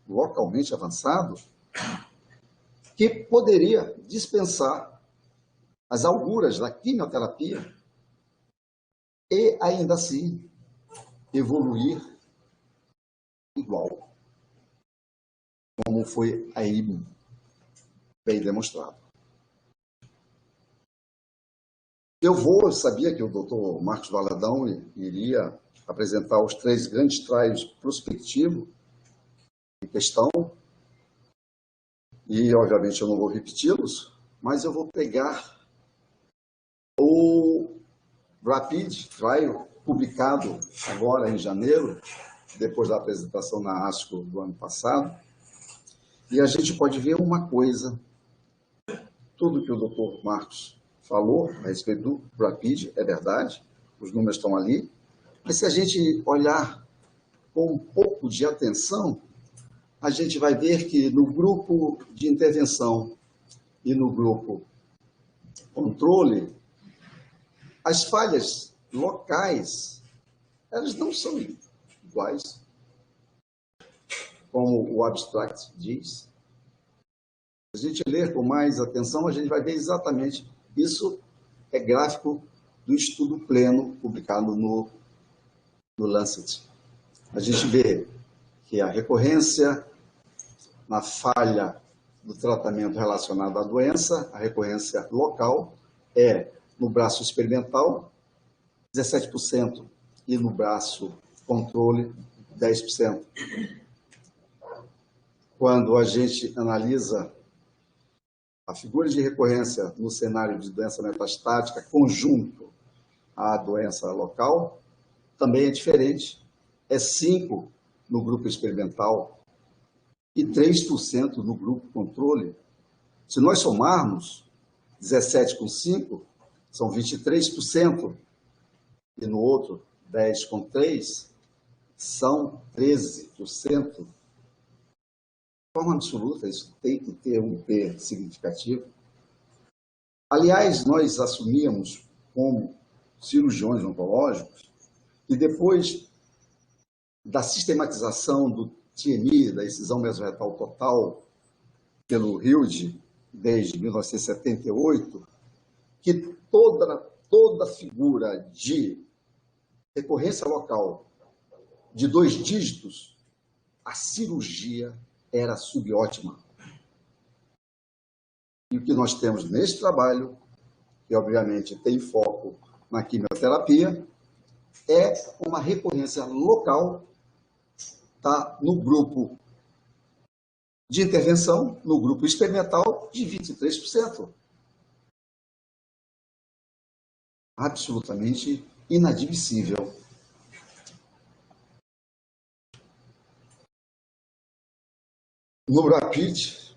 localmente avançado, que poderia dispensar as auguras da quimioterapia e, ainda assim, evoluir igual, como foi aí bem demonstrado. Eu sabia que o Dr. Marcos Valadão iria apresentar os 3 grandes trials prospectivos em questão, e, obviamente, eu não vou repeti-los, mas eu vou pegar o Rapid Trial, publicado agora em janeiro, depois da apresentação na ASCO do ano passado, e a gente pode ver uma coisa, tudo que o Dr. Marcos falou a respeito do Rapid é verdade, os números estão ali, mas se a gente olhar com um pouco de atenção, a gente vai ver que no grupo de intervenção e no grupo controle, as falhas locais, elas não são iguais, como o abstract diz. Se a gente ler com mais atenção, a gente vai ver exatamente isso. É gráfico do estudo pleno publicado no Lancet. A gente vê que a recorrência na falha do tratamento relacionado à doença, a recorrência local é no braço experimental 17% e no braço controle 10%. Quando a gente analisa a figura de recorrência no cenário de doença metastática conjunto à doença local, também é diferente. É 5% no grupo experimental e 3% no grupo controle. Se nós somarmos 17 com 5, são 23%, e no outro 10 com 3, são 13%. De forma absoluta, isso tem que ter um P significativo. Aliás, nós assumíamos como cirurgiões oncológicos e depois da sistematização do TMI, da excisão mesorretal total, pelo Hilde, desde 1978, que toda figura de recorrência local de 2 dígitos, a cirurgia era subótima. E o que nós temos neste trabalho, que obviamente tem foco na quimioterapia, é uma recorrência local, tá, no grupo de intervenção, no grupo experimental, de 23%. Absolutamente inadmissível. No RAPID,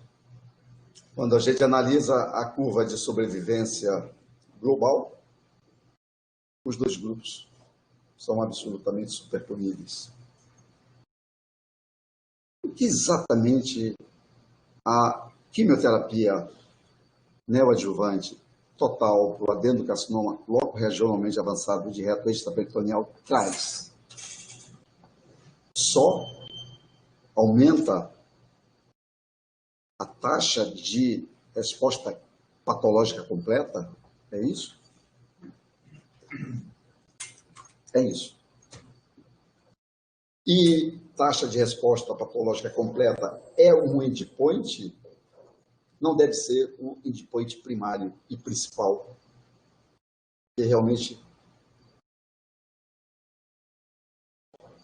quando a gente analisa a curva de sobrevivência global, os dois grupos são absolutamente superponíveis. O que exatamente a quimioterapia neoadjuvante total para o adenocarcinoma loco-regionalmente avançado de reto extraperitoneal traz? Só aumenta a taxa de resposta patológica completa? É isso? É isso. E taxa de resposta patológica completa é um endpoint? Não deve ser o endpoint primário e principal. E realmente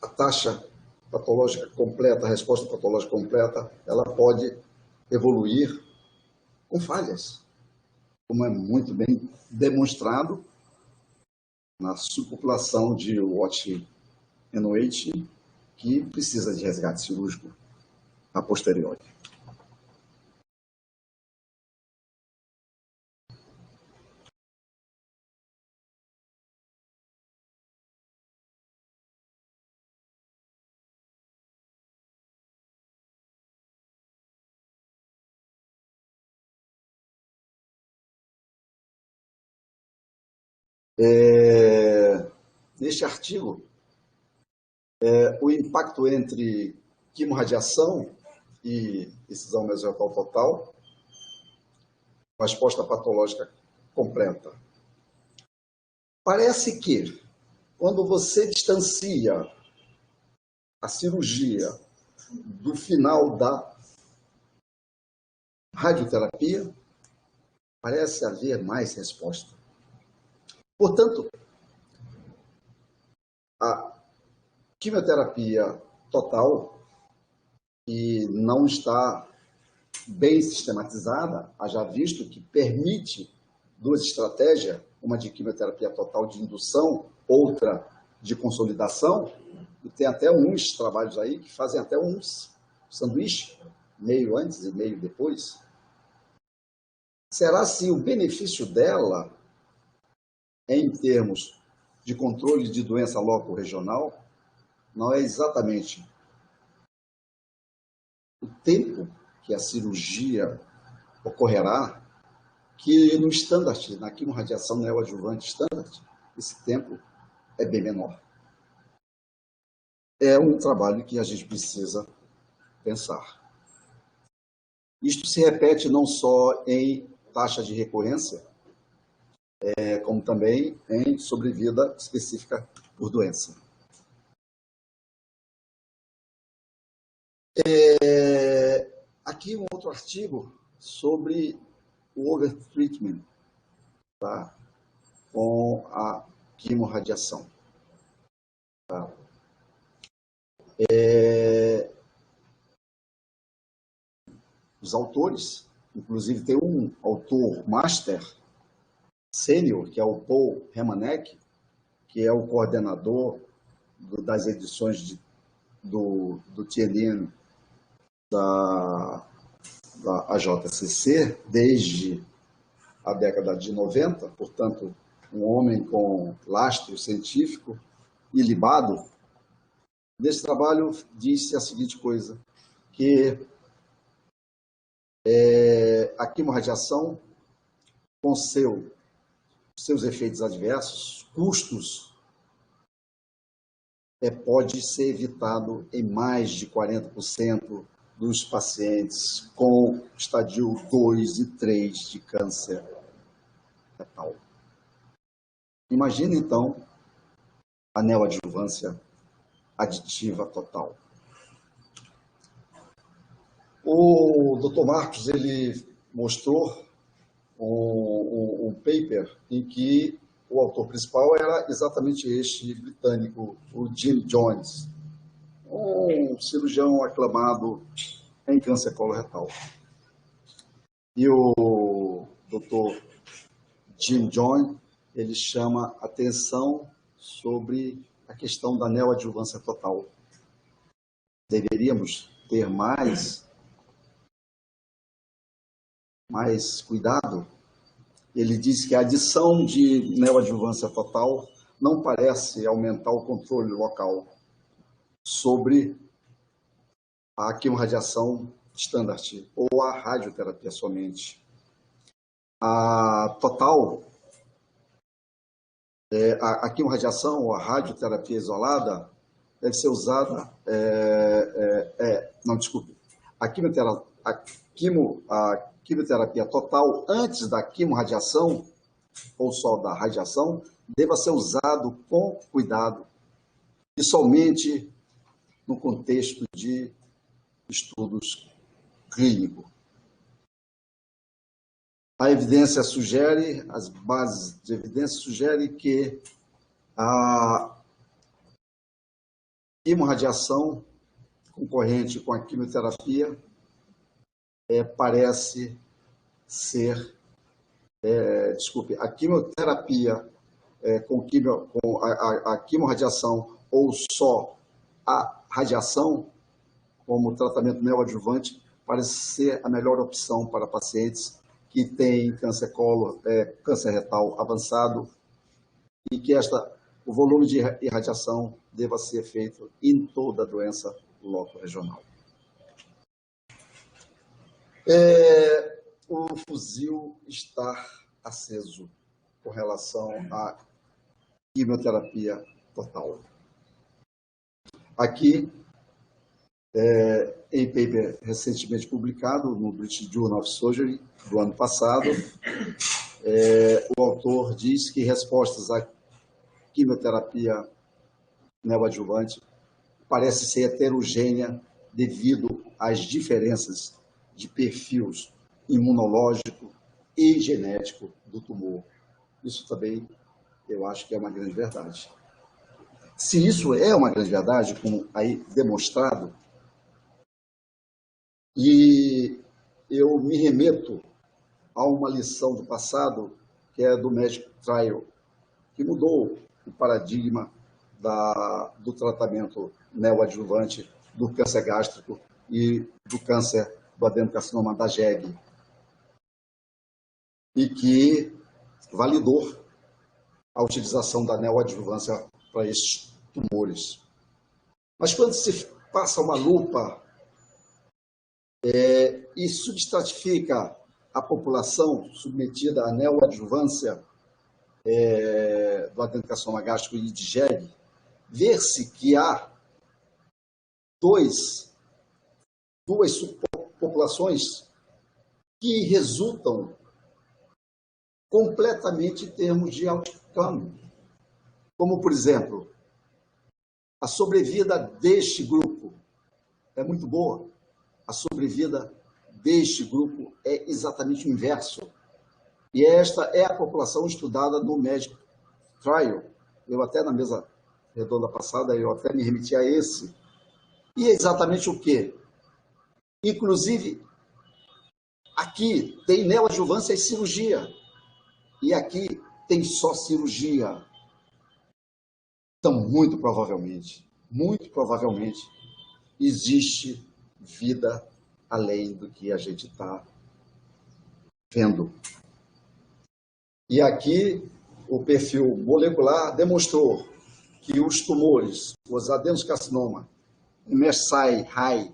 a taxa patológica completa, a resposta patológica completa, ela pode evoluir com falhas, como é muito bem demonstrado na subpopulação de WATCH-NOH, que precisa de resgate cirúrgico a posteriori. Neste artigo, o impacto entre quimorradiação e excisão mesoretal total, resposta patológica completa. Parece que, quando você distancia a cirurgia do final da radioterapia, parece haver mais resposta. Portanto, a quimioterapia total, que não está bem sistematizada, haja visto que permite duas estratégias, uma de quimioterapia total de indução, outra de consolidação, e tem até uns trabalhos aí que fazem até uns sanduíche, meio antes e meio depois. Será se o benefício dela, em termos de controle de doença loco-regional, não é exatamente o tempo que a cirurgia ocorrerá, que no standard, na quimorradiação neoadjuvante standard, esse tempo é bem menor. É um trabalho que a gente precisa pensar. Isto se repete não só em taxa de recorrência, como também em sobrevida específica por doença. Aqui um outro artigo sobre o overtreatment, tá, com a quimorradiação. Tá. Os autores, inclusive tem um autor master sênior, que é o Paul Hemanek, que é o coordenador das edições do TNN da AJCC desde a década de 90, portanto, um homem com lastro científico ilibado. Nesse trabalho disse a seguinte coisa, que a quimorradiação, com seus efeitos adversos, custos, pode ser evitado em mais de 40% dos pacientes com estadio 2 e 3 de câncer retal. Imagina, então, a neoadjuvância aditiva total. O Dr. Marcos, ele mostrou um paper em que o autor principal era exatamente este britânico, o Jim Jones, um cirurgião aclamado em câncer coloretal. E o Dr. Jim Jones, ele chama atenção sobre a questão da neoadjuvância total. Deveríamos ter mais cuidado. Ele diz que a adição de neoadjuvância total não parece aumentar o controle local sobre a quimorradiação standard ou a radioterapia somente. A total, a quimorradiação ou a radioterapia isolada deve ser usada, a quimioterapia total antes da quimorradiação ou só da radiação deva ser usado com cuidado e somente no contexto de estudos clínicos. A evidência sugere, as bases de evidência sugerem que a quimorradiação concorrente com a quimioterapia parece ser, a quimioterapia com a quimorradiação ou só a radiação como tratamento neoadjuvante parece ser a melhor opção para pacientes que têm câncer retal avançado e que o volume de irradiação deva ser feito em toda a doença loco-regional. O fuzil está aceso com relação à quimioterapia total. Aqui, em paper recentemente publicado no British Journal of Surgery do ano passado, o autor diz que respostas à quimioterapia neoadjuvante parece ser heterogênea devido às diferenças de perfis imunológico e genético do tumor. Isso também eu acho que é uma grande verdade. Se isso é uma grande verdade, como aí demonstrado, e eu me remeto a uma lição do passado, que é do Magic Trial, que mudou o paradigma do tratamento neoadjuvante do câncer gástrico e do câncer do adenocarcinoma da GEG, e que validou a utilização da neoadjuvância para esses tumores. Mas quando se passa uma lupa e substratifica a população submetida à neoadjuvância do adenocarcinoma gástrico e de GEG, vê-se que há duas populações que resultam completamente em termos de outcome. Como, por exemplo, a sobrevida deste grupo é muito boa. A sobrevida deste grupo é exatamente o inverso. E esta é a população estudada no Magic Trial. Eu até na mesa redonda passada, eu até me remeti a esse. E é exatamente o quê? Inclusive, aqui tem neoadjuvância e cirurgia. E aqui tem só cirurgia. Então, muito provavelmente, existe vida além do que a gente está vendo. E aqui, o perfil molecular demonstrou que os tumores, os adenocarcinoma, MSI-high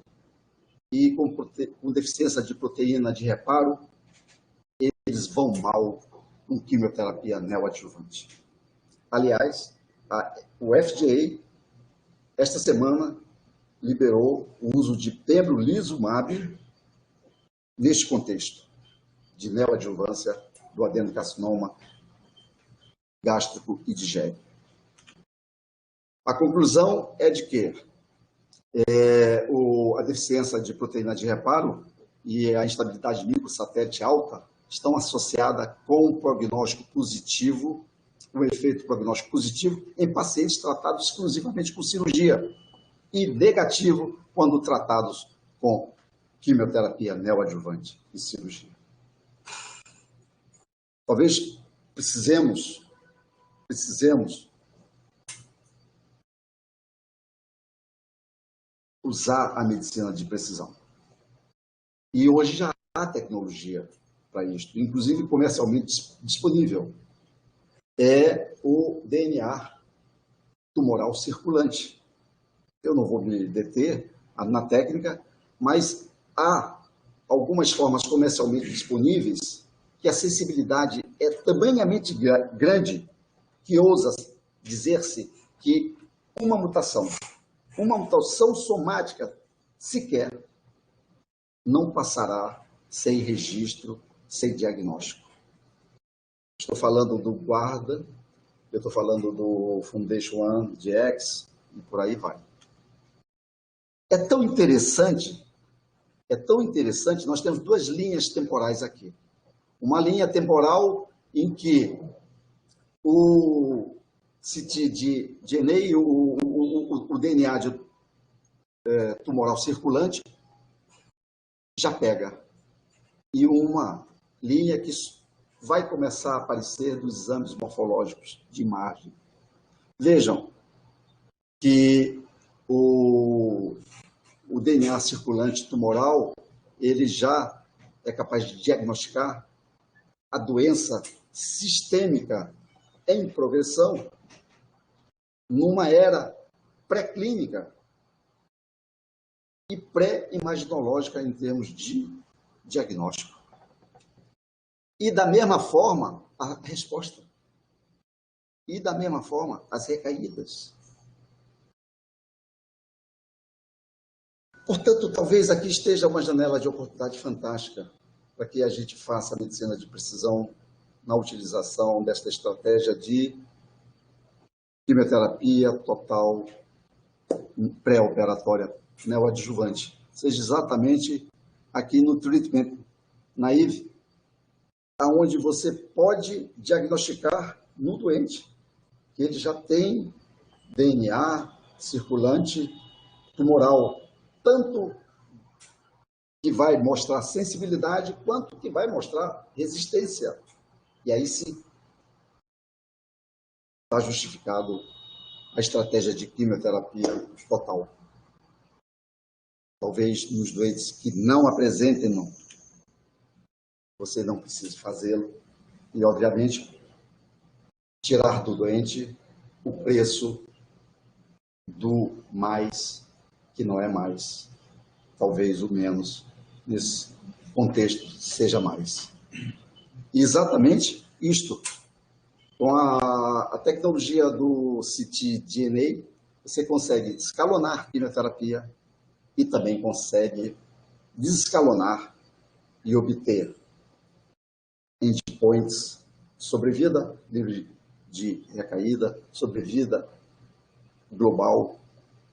e com deficiência de proteína de reparo, eles vão mal com quimioterapia neoadjuvante. Aliás, o FDA, esta semana, liberou o uso de pembrolizumab neste contexto de neoadjuvância do adenocarcinoma gástrico e de GEG. A conclusão é de que a deficiência de proteína de reparo e a instabilidade microsatélite alta estão associadas com o prognóstico positivo, o efeito prognóstico positivo em pacientes tratados exclusivamente com cirurgia e negativo quando tratados com quimioterapia neoadjuvante e cirurgia. Talvez precisemos usar a medicina de precisão. E hoje já há tecnologia para isso, inclusive comercialmente disponível. É o DNA tumoral circulante. Eu não vou me deter na técnica, mas há algumas formas comercialmente disponíveis que a sensibilidade é tamanhamente grande que ousa dizer-se que uma mutação somática sequer não passará sem registro, sem diagnóstico. Estou falando do Guarda, eu estou falando do Foundation One, GX, e por aí vai. É tão interessante, nós temos duas linhas temporais aqui. Uma linha temporal em que o ctDNA, o DNA tumoral circulante, já pega. E uma linha que vai começar a aparecer dos exames morfológicos de imagem. Vejam que o DNA circulante tumoral, ele já é capaz de diagnosticar a doença sistêmica em progressão numa era pré-clínica e pré-imaginológica em termos de diagnóstico. E da mesma forma, a resposta. E da mesma forma, as recaídas. Portanto, talvez aqui esteja uma janela de oportunidade fantástica para que a gente faça a medicina de precisão na utilização desta estratégia de quimioterapia total pré-operatória neoadjuvante. Seja exatamente aqui no treatment naive, aonde você pode diagnosticar no doente que ele já tem DNA circulante tumoral, tanto que vai mostrar sensibilidade, quanto que vai mostrar resistência. E aí sim, está justificado a estratégia de quimioterapia total. Talvez nos doentes que não apresentem, não. Você não precisa fazê-lo. E, obviamente, tirar do doente o preço do mais, que não é mais. Talvez o menos, nesse contexto, seja mais. E exatamente isto. Com a tecnologia do ctDNA, você consegue escalonar quimioterapia e também consegue desescalonar e obter endpoints sobrevida, livre de recaída, sobrevida global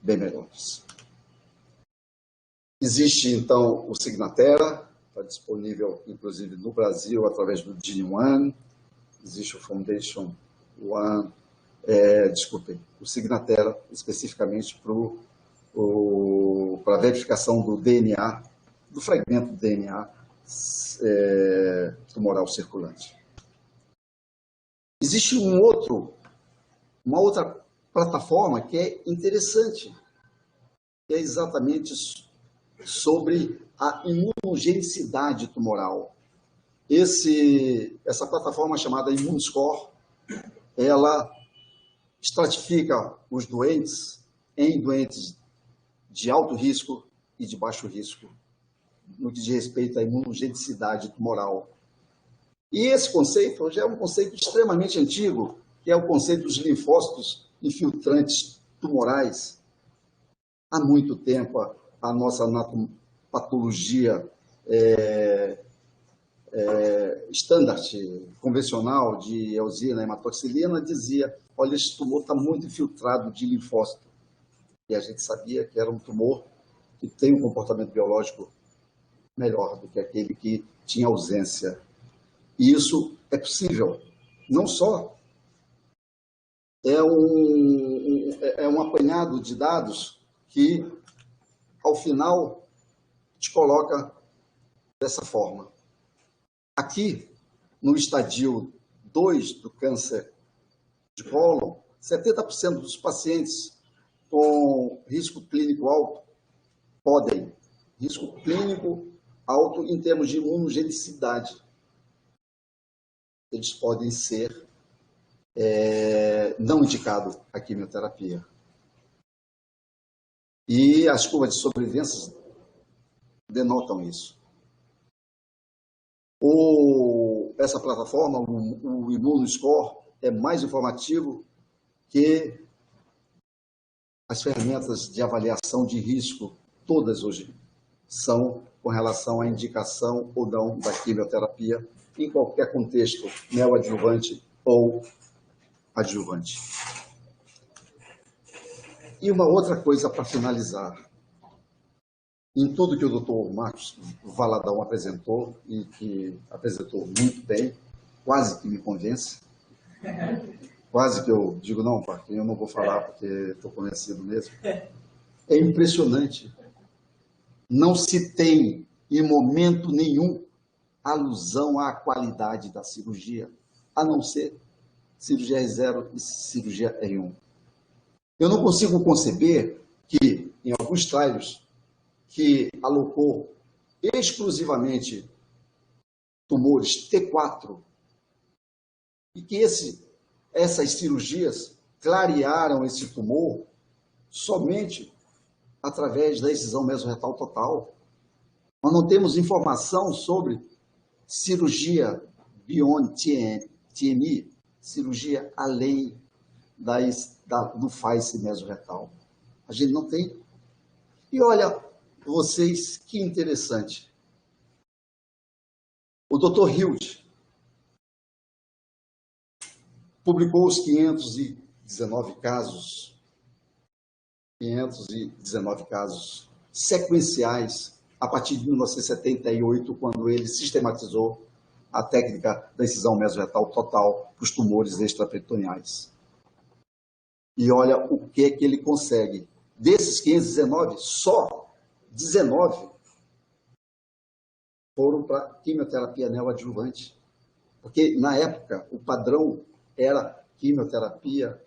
bem melhores. Existe, então, o Signatera, está disponível, inclusive, no Brasil, através do GeneOne. Existe o Foundation One, o Signatera, especificamente para a verificação do DNA, do fragmento do DNA tumoral circulante. Existe uma outra plataforma que é interessante, que é exatamente sobre a imunogenicidade tumoral. Essa plataforma chamada ImmuneScore, ela estratifica os doentes em doentes de alto risco e de baixo risco, no que diz respeito à imunogenicidade tumoral. E esse conceito já é um conceito extremamente antigo, que é o conceito dos linfócitos infiltrantes tumorais. Há muito tempo, a nossa patologia standard, convencional, de eosina e hematoxilina, dizia, olha, esse tumor está muito infiltrado de linfócito. E a gente sabia que era um tumor que tem um comportamento biológico melhor do que aquele que tinha ausência E isso é possível. Não só é um apanhado de dados que, ao final, te coloca dessa forma. Aqui, no estadio 2 do câncer de cólon, 70% dos pacientes com risco clínico alto risco clínico alto em termos de imunogenicidade, eles podem ser não indicados a quimioterapia. E as curvas de sobrevivência denotam isso. Essa plataforma, o Immunoscore, é mais informativo que as ferramentas de avaliação de risco, todas hoje, são com relação à indicação ou não da quimioterapia em qualquer contexto, neoadjuvante ou adjuvante. E uma outra coisa para finalizar. Em tudo que o doutor Marcos Valadão apresentou, e que apresentou muito bem, quase que me convence, quase que eu digo, não, Parquinho, eu não vou falar porque estou convencido mesmo. É impressionante. Não se tem, em momento nenhum, alusão à qualidade da cirurgia, a não ser cirurgia R0 e cirurgia R1. Eu não consigo conceber que, em alguns trials, que alocou exclusivamente tumores T4 e que essas cirurgias clarearam esse tumor somente através da excisão mesorretal total. Nós não temos informação sobre cirurgia beyond TME, cirurgia além do FAIS mesorretal. A gente não tem. E olha, vocês, que interessante. O Dr. Hild publicou os 519 casos sequenciais a partir de 1978, quando ele sistematizou a técnica da excisão mesorretal total para os tumores extraperitoneais. E olha o que ele consegue. Desses 519, só 19 foram para quimioterapia neoadjuvante. Porque, na época, o padrão era quimioterapia,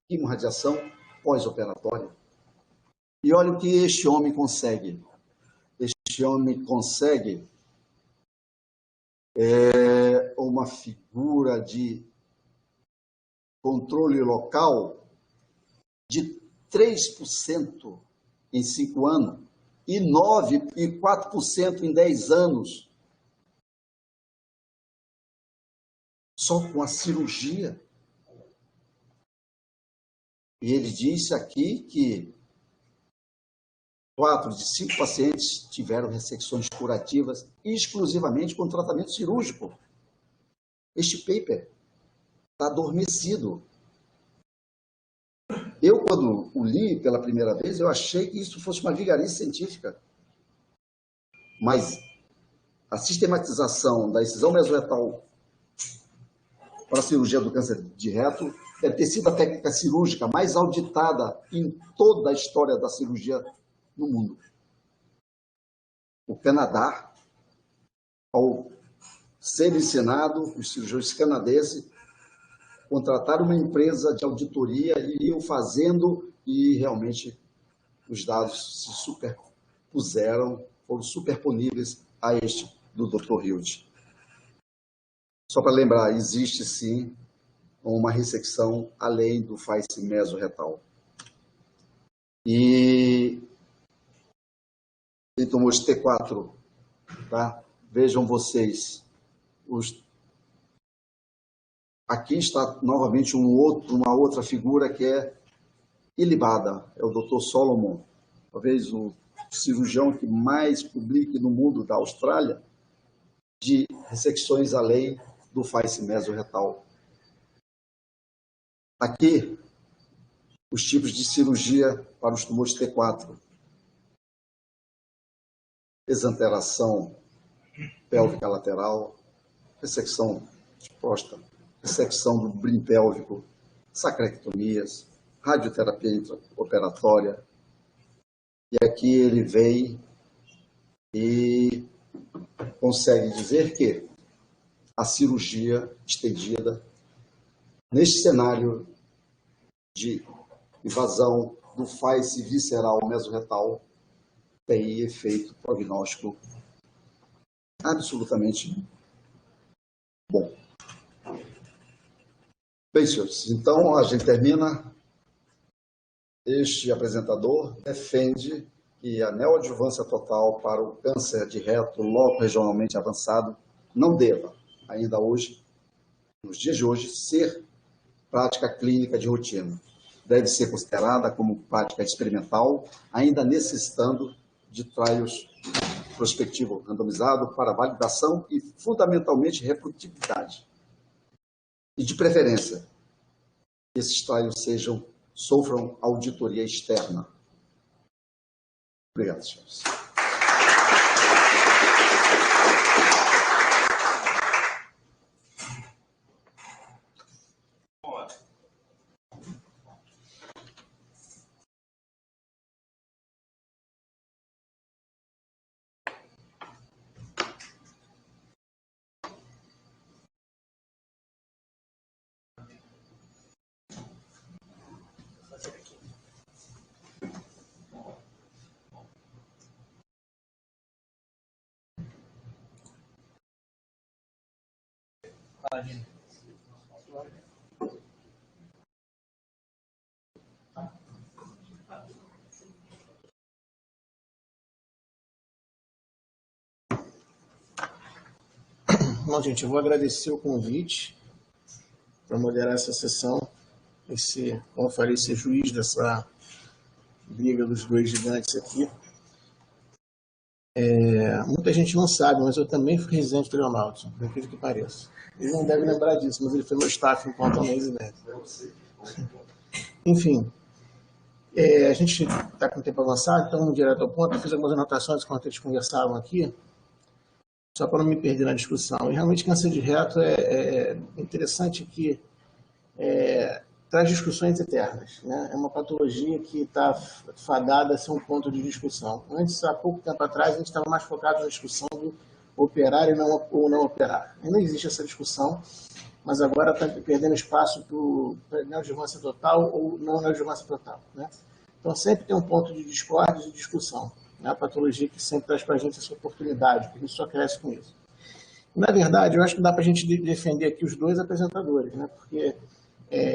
quimorradiação pós-operatória. E olha o que este homem consegue. Este homem consegue uma figura de controle local de 3% em 5 anos e 9,4% em 10 anos. Só com a cirurgia. E ele disse aqui que 4 de 5 pacientes tiveram ressecções curativas exclusivamente com tratamento cirúrgico. Este paper está adormecido. Eu, quando o li pela primeira vez, eu achei que isso fosse uma vigarice científica. Mas a sistematização da excisão mesorretal para a cirurgia do câncer de reto deve ter sido a técnica cirúrgica mais auditada em toda a história da cirurgia no mundo. O Canadá, ao ser ensinado, os cirurgiões canadenses contrataram uma empresa de auditoria e iam fazendo, e realmente os dados se superpuseram, foram superponíveis a este do Dr. Hild. Só para lembrar, existe sim uma ressecção além do FAIS mesorretal. E em tumores T4, tá? Vejam vocês, aqui está novamente uma outra figura que é ilibada, é o Dr. Solomon, talvez o cirurgião que mais publique no mundo da Austrália, de ressecções além do FAIS mesorretal. Aqui, os tipos de cirurgia para os tumores T4. Exanteração pélvica lateral, ressecção de próstata, ressecção do brim pélvico, sacrectomias, radioterapia intraoperatória. E aqui ele vem e consegue dizer que a cirurgia estendida, neste cenário de invasão do faixe visceral mesorretal, tem efeito prognóstico absolutamente bom. Bem, senhores, então a gente termina. Este apresentador defende que a neoadjuvância total para o câncer de reto logo regionalmente avançado não deva, ainda hoje, nos dias de hoje, ser prática clínica de rotina. Deve ser considerada como prática experimental, ainda necessitando de trials prospectivo randomizado para validação e, fundamentalmente, reprodutibilidade. E, de preferência, esses trials sofram auditoria externa. Obrigado, senhores.
Bom, gente, eu vou agradecer o convite para moderar essa sessão, como eu falei, ser juiz dessa briga dos dois gigantes aqui. Muita gente não sabe, mas eu também fui residente do Leonardo, por incrível que pareça. Ele não deve lembrar disso, mas ele foi meu staff enquanto um mês e meio. Enfim, a gente está com o tempo avançado, então vamos direto ao ponto. Eu fiz algumas anotações enquanto eles conversavam aqui, só para não me perder na discussão. E realmente câncer de reto é interessante que traz discussões eternas, né? É uma patologia que está fadada a ser um ponto de discussão. Antes, há pouco tempo atrás, a gente estava mais focado na discussão do operar ou não operar. Ainda existe essa discussão, mas agora está perdendo espaço para neoadjuvância total ou não neoadjuvância total, né? Então, sempre tem um ponto de discórdia e de discussão. É a patologia que sempre traz para a gente essa oportunidade, porque a gente só cresce com isso. Na verdade, eu acho que dá para a gente defender aqui os dois apresentadores, né? Porque,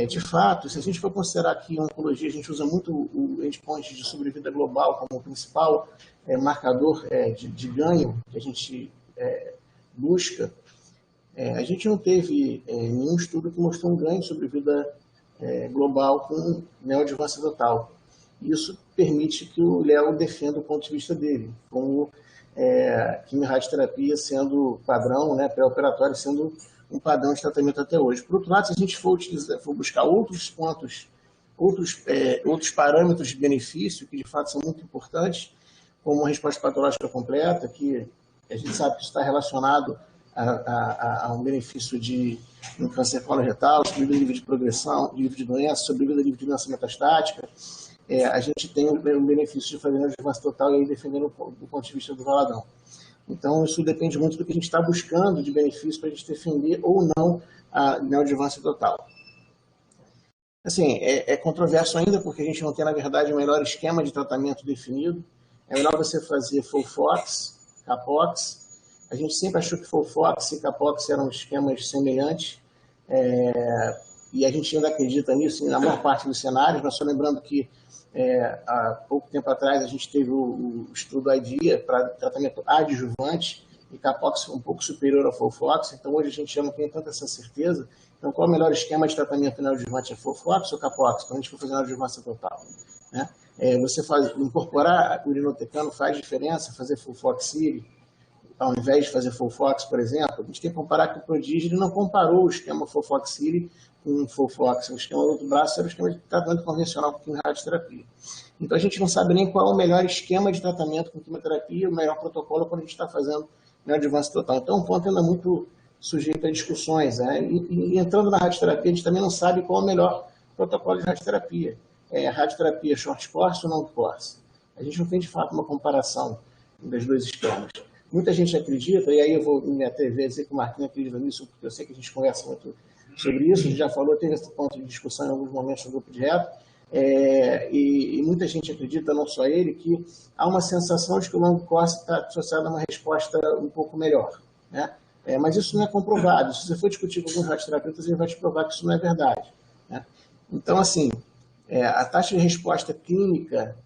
de fato, se a gente for considerar que em oncologia a gente usa muito o endpoint de sobrevida global como o principal marcador de ganho que a gente busca, a gente não teve nenhum estudo que mostrou um ganho de sobrevida global com neoadjuvância total. Isso permite que o Léo defenda o ponto de vista dele, como quimio-radioterapia sendo padrão, né, pré-operatório sendo um padrão de tratamento até hoje. Por outro lado, se a gente for buscar outros pontos, outros parâmetros de benefício, que de fato são muito importantes, como a resposta patológica completa, que a gente sabe que isso está relacionado a um benefício no câncer coloretal, sobrevida livre de progressão, livre de doença, sobrevida livre de doença metastática, a gente tem o benefício de fazer neoadjuvância total e aí defendendo do ponto de vista do Valadão. Então, isso depende muito do que a gente está buscando de benefício para a gente defender ou não a neoadjuvância total. Assim, é controverso ainda porque a gente não tem, na verdade, o melhor esquema de tratamento definido. É melhor você fazer FOLFOX, CAPOX. A gente sempre achou que FOLFOX e CAPOX eram esquemas semelhantes. E a gente ainda acredita nisso na maior parte dos cenários, mas só lembrando que há pouco tempo atrás a gente teve o estudo IDEA para tratamento adjuvante e CAPOX foi um pouco superior ao FOLFOX, então hoje a gente já não tem tanta essa certeza. Então qual é o melhor esquema de tratamento neoadjuvante? É FOLFOX ou CAPOX? Quando a gente for fazer neoadjuvância total, né? Você incorporar o irinotecano faz diferença, fazer FOLFOXIRI, ao invés de fazer FOLFOX, por exemplo, a gente tem que comparar que o Prodigy não comparou o esquema FOLFOXIRI com o FOLFOX. O esquema do outro braço era o esquema de tratamento convencional com quimioterapia. Então, a gente não sabe nem qual é o melhor esquema de tratamento com quimioterapia, o melhor protocolo quando a gente está fazendo neoadjuvância total. Então, é um ponto ainda muito sujeito a discussões, né? E entrando na radioterapia, a gente também não sabe qual é o melhor protocolo de radioterapia. Radioterapia short course ou não course? A gente não tem, de fato, uma comparação das dois esquemas. Muita gente acredita, e aí eu vou me atrever a dizer que o Marquinhos acredita nisso, porque eu sei que a gente conversa muito sobre isso, a gente já falou, teve esse ponto de discussão em alguns momentos no grupo de reto, e muita gente acredita, não só ele, que há uma sensação de que o longo course está associado a uma resposta um pouco melhor, né? Mas isso não é comprovado. Se você for discutir com alguns radioterapeutas, ele vai te provar que isso não é verdade, né? Então, assim, a taxa de resposta clínica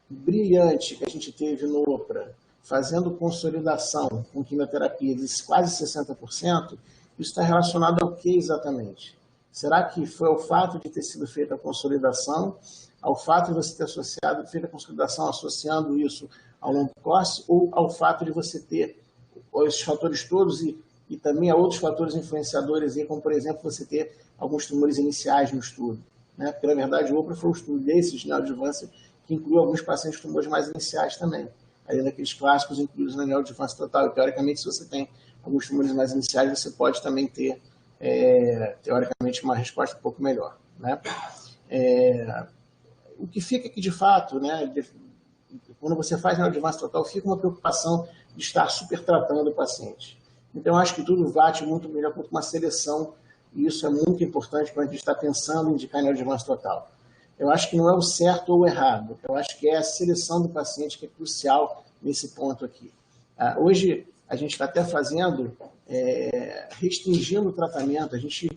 brilhante que a gente teve no OPRA, fazendo consolidação com quimioterapia de quase 60%, isso está relacionado ao que exatamente? Será que foi ao fato de ter sido feita a consolidação, ao fato de você ter feito a consolidação associando isso ao longo course, ou ao fato de você ter esses fatores todos e também a outros fatores influenciadores, como, por exemplo, você ter alguns tumores iniciais no estudo, né? Porque, na verdade, o OPRA foi um estudo desses, neoadjuvância, que incluiu alguns pacientes com tumores mais iniciais também, além daqueles clássicos incluídos na neoadjuvância total. E, teoricamente, se você tem alguns tumores mais iniciais, você pode também ter, teoricamente, uma resposta um pouco melhor, né? O que fica aqui, de fato, né, quando você faz neoadjuvância total, fica uma preocupação de estar super tratando o paciente. Então, eu acho que tudo bate muito melhor com uma seleção, e isso é muito importante para a gente estar pensando em indicar neoadjuvância total. Eu acho que não é o certo ou o errado, eu acho que é a seleção do paciente que é crucial nesse ponto aqui. Hoje, a gente está até fazendo, restringindo o tratamento, a gente,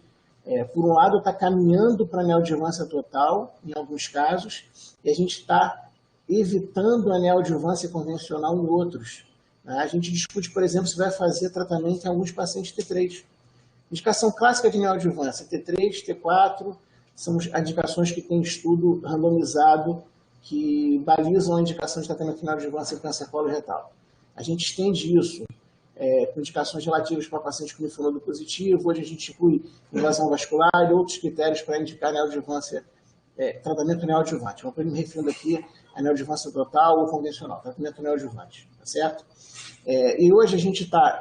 por um lado, está caminhando para a neoadjuvância total, em alguns casos, e a gente está evitando a neoadjuvância convencional em outros. A gente discute, por exemplo, se vai fazer tratamento em alguns pacientes T3. Indicação clássica de neoadjuvância, T3, T4, são as indicações que tem estudo randomizado que balizam a indicação de tratamento de neoadjuvância em câncer coloretal. A gente estende isso com indicações relativas para pacientes com linfonodo positivo, hoje a gente inclui invasão vascular e outros critérios para indicar neoadjuvância, tratamento neoadjuvante. Uma coisa me referindo aqui a neoadjuvância total ou convencional, tratamento neoadjuvante, tá certo? E hoje a gente está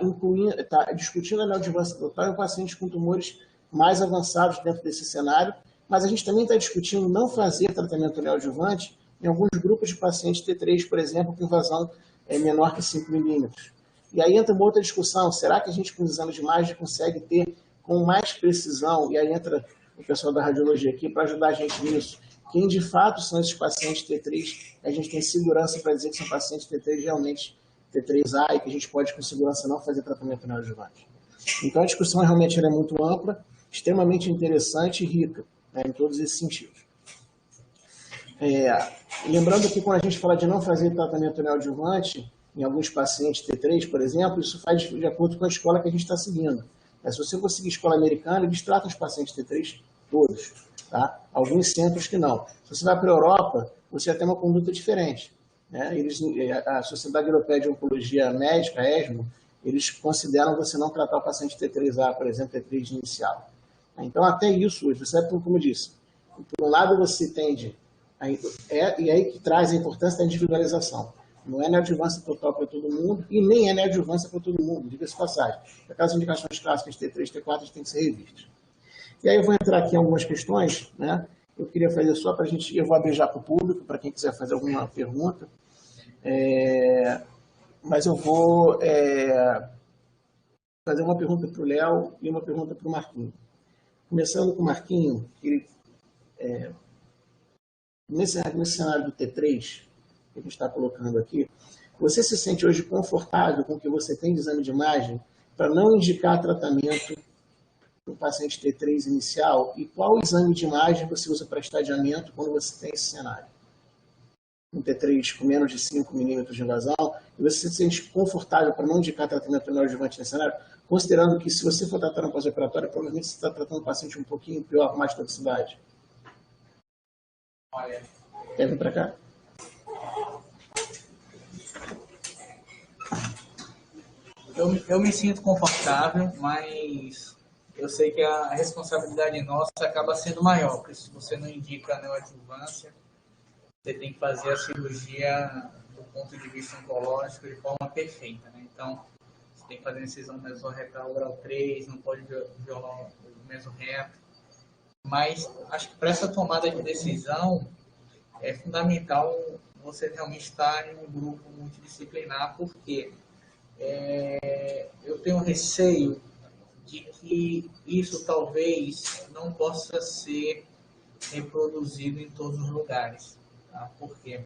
discutindo a neoadjuvância total em pacientes com tumores mais avançados dentro desse cenário, mas a gente também está discutindo não fazer tratamento neoadjuvante em alguns grupos de pacientes T3, por exemplo, com invasão menor que 5 milímetros. E aí entra uma outra discussão, será que a gente com os exames de imagem consegue ter com mais precisão, e aí entra o pessoal da radiologia aqui para ajudar a gente nisso, quem de fato são esses pacientes T3, a gente tem segurança para dizer que são pacientes T3 realmente T3A e que a gente pode com segurança não fazer tratamento neoadjuvante. Então a discussão realmente é muito ampla, extremamente interessante e rica, né, em todos esses sentidos. Lembrando que quando a gente fala de não fazer tratamento neoadjuvante, em alguns pacientes T3, por exemplo, isso faz de acordo com a escola que a gente está seguindo. Se você for seguir a escola americana, eles tratam os pacientes T3 todos, tá? Alguns centros que não. Se você vai para a Europa, você já tem uma conduta diferente, né? A Sociedade Europeia de Oncologia Médica, ESMO, eles consideram você não tratar o paciente T3A, por exemplo, T3 inicial. Então, até isso, você, como eu disse, por um lado você tende, e aí que traz a importância da individualização. Não é neoadjuvância total para todo mundo e nem é neoadjuvância para todo mundo, diga-se passagem. Aquelas indicações clássicas T3, T4 têm que ser revistas. E aí eu vou entrar aqui em algumas questões, né? Eu queria fazer só para a gente, eu vou abrir já para o público, para quem quiser fazer alguma pergunta. Mas eu vou fazer uma pergunta para o Léo e uma pergunta para o Marquinhos. Começando com o Marquinhos, ele, nesse cenário do T3, que a gente está colocando aqui, você se sente hoje confortável com o que você tem de exame de imagem para não indicar tratamento para o paciente T3 inicial? E qual exame de imagem você usa para estadiamento quando você tem esse cenário? Um T3 com menos de 5 milímetros de invasão, e você se sente confortável para não indicar tratamento neoadjuvante nesse cenário, considerando que se você for tratar no pós-operatório, provavelmente você está tratando um paciente um pouquinho pior, com mais toxicidade.
Olha,
quer vir para cá?
Eu me sinto confortável, mas eu sei que a responsabilidade nossa acaba sendo maior, porque se você não indica a neoadjuvância, você tem que fazer a cirurgia do ponto de vista oncológico de forma perfeita, né? Então, você tem que fazer incisão mesorretal grau 3, não pode violar o mesorreto. Mas acho que para essa tomada de decisão é fundamental você realmente estar em um grupo multidisciplinar, porque eu tenho receio de que isso talvez não possa ser reproduzido em todos os lugares. Tá? Por quê?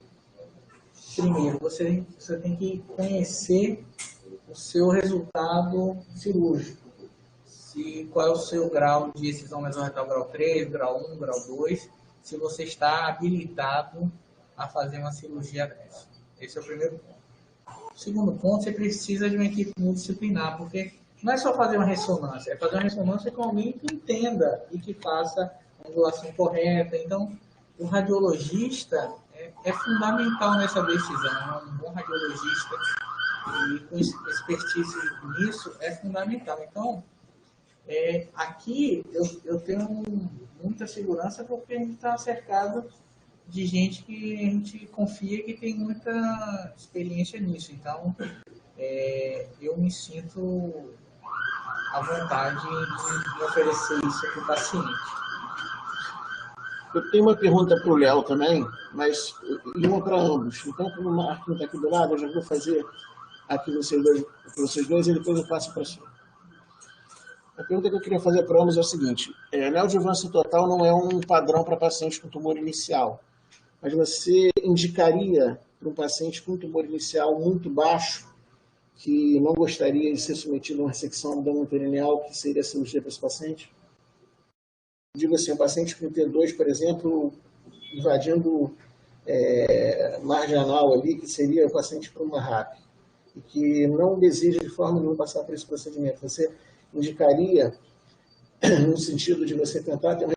Primeiro, você tem que conhecer o seu resultado cirúrgico. Qual é o seu grau de excisão mesorretal grau 3, grau 1, grau 2, se você está habilitado a fazer uma cirurgia dessa. Esse é o primeiro ponto. O segundo ponto, você precisa de uma equipe multidisciplinar, porque não é só fazer uma ressonância, é fazer uma ressonância com alguém que entenda e que faça a angulação correta. Então, o radiologista é fundamental nessa decisão. Um bom radiologista e com expertise nisso é fundamental. Então, aqui eu tenho muita segurança porque a gente está cercado de gente que a gente confia que tem muita experiência nisso. Então, eu me sinto à vontade de oferecer isso para o paciente.
Eu tenho uma pergunta para o Léo também, mas e uma para ambos. Então, como o Marquinhos está aqui do lado, eu já vou fazer aqui vocês dois e depois eu passo para o senhor. A pergunta que eu queria fazer para ambos é o seguinte: neoadjuvância total não é um padrão para pacientes com tumor inicial, mas você indicaria para um paciente com tumor inicial muito baixo, que não gostaria de ser submetido a uma ressecção abdominoperineal, que seria a cirurgia para esse paciente? Digo assim, um paciente com T2, por exemplo, invadindo marginal ali, que seria o paciente para uma RAP, e que não deseja de forma nenhuma passar por esse procedimento. Você indicaria, no sentido de você tentar ter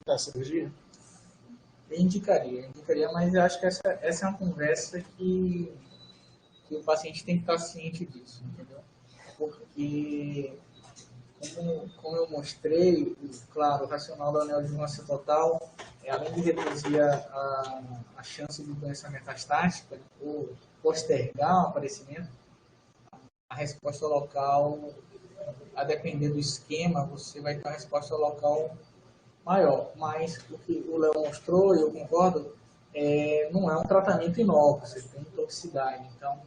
a cirurgia?
Eu indicaria, mas eu acho que essa é uma conversa que o paciente tem que estar ciente disso, entendeu? Porque, como eu mostrei, claro, o racional da neoadjuvância total, além de reduzir a chance de doença metastática ou postergar o aparecimento, a resposta local, a depender do esquema, você vai ter uma resposta local maior. Mas o que o Léo mostrou, e eu concordo, não é um tratamento inócuo, você tem toxicidade. Então,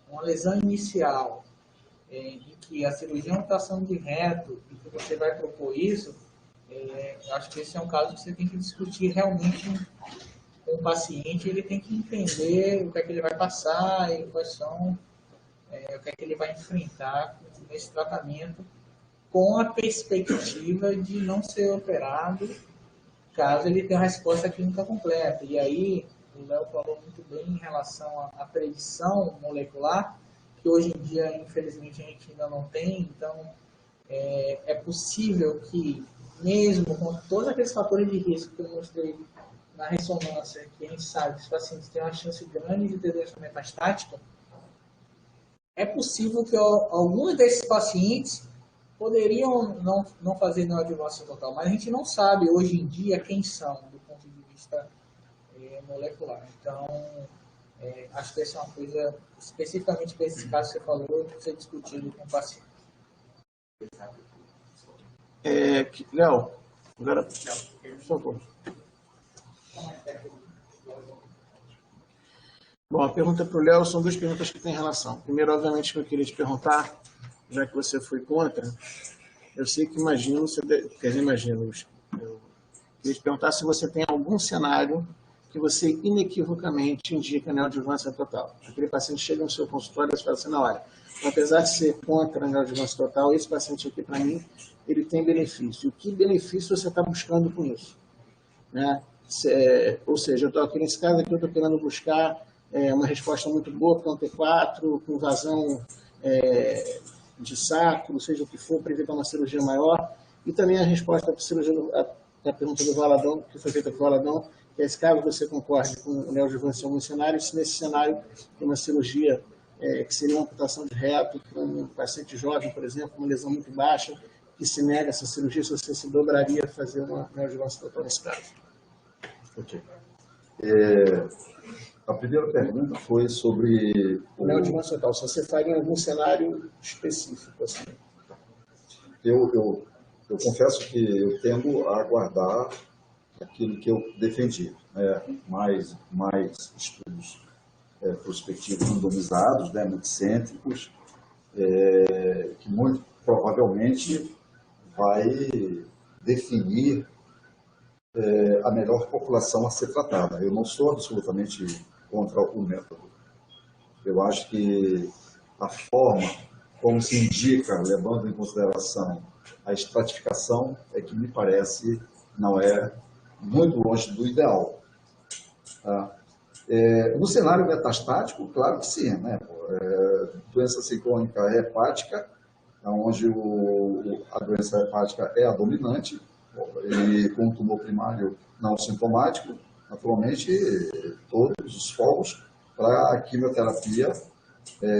uma lesão inicial em que a cirurgia é uma mutação de reto e que você vai propor isso, eu acho que esse é um caso que você tem que discutir realmente com o paciente. Ele tem que entender o que é que ele vai passar e quais são o que é que ele vai enfrentar nesse tratamento, com a perspectiva de não ser operado caso ele tenha a resposta clínica completa. E aí, o Léo falou muito bem em relação à predição molecular, que hoje em dia, infelizmente, a gente ainda não tem. Então, é possível que, mesmo com todos aqueles fatores de risco que eu mostrei na ressonância, que a gente sabe que os pacientes têm uma chance grande de ter doença metastática, é possível que alguns desses pacientes poderiam não fazer neoadjuvância total, mas a gente não sabe hoje em dia quem são, do ponto de vista molecular. Então, acho que essa é uma coisa, especificamente para esse caso que você falou, que precisa ser discutido com o paciente.
Léo, agora, por favor. Bom, a pergunta para o Léo são duas perguntas que têm relação. Primeiro, obviamente, que eu queria te perguntar, já que você foi contra, eu sei que eu queria te perguntar se você tem algum cenário que você inequivocamente indica neoadjuvância total. Aquele paciente chega no seu consultório e fala assim: não, olha, apesar de ser contra a neoadjuvância total, esse paciente aqui, para mim, ele tem benefício. E que benefício você está buscando com isso? Né? Ou seja, eu estou aqui nesse caso aqui, eu estou querendo buscar uma resposta muito boa para um T4, com vazão de sacro, seja o que for, para evitar uma cirurgia maior. E também a resposta para a cirurgia, a pergunta do Valadão, que foi feita para o Valadão, que é esse caso você concorde com o neoadjuvância em algum cenário, se nesse cenário tem uma cirurgia que seria uma amputação de reto para um paciente jovem, por exemplo, uma lesão muito baixa, que se nega essa cirurgia, se você se dobraria a fazer uma neoadjuvância total nesse caso.
Ok. A primeira pergunta foi sobre
o neoadjuvância total, se você faria em algum cenário específico, assim.
Eu confesso que eu tendo a aguardar aquilo que eu defendi, né? mais estudos prospectivos randomizados, né? Multicêntricos, que muito provavelmente vai definir a melhor população a ser tratada. Eu não sou absolutamente contra o método. Eu acho que a forma como se indica, levando em consideração a estratificação, é que me parece não é muito longe do ideal. Tá? No cenário metastático, claro que sim. Né? Doença sincrônica hepática, onde a doença hepática é a dominante, e com tumor primário não sintomático, naturalmente, todos os focos para a quimioterapia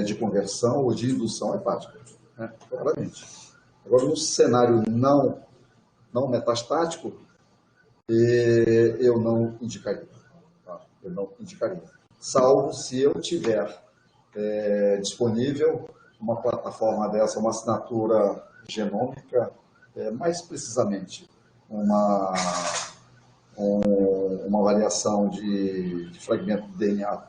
de conversão ou de indução hepática, né? Claramente. Agora, no cenário não metastático, eu não indicaria. Tá? Eu não indicaria. Salvo se eu tiver disponível uma plataforma dessa, uma assinatura genômica, mais precisamente uma variação de fragmento de DNA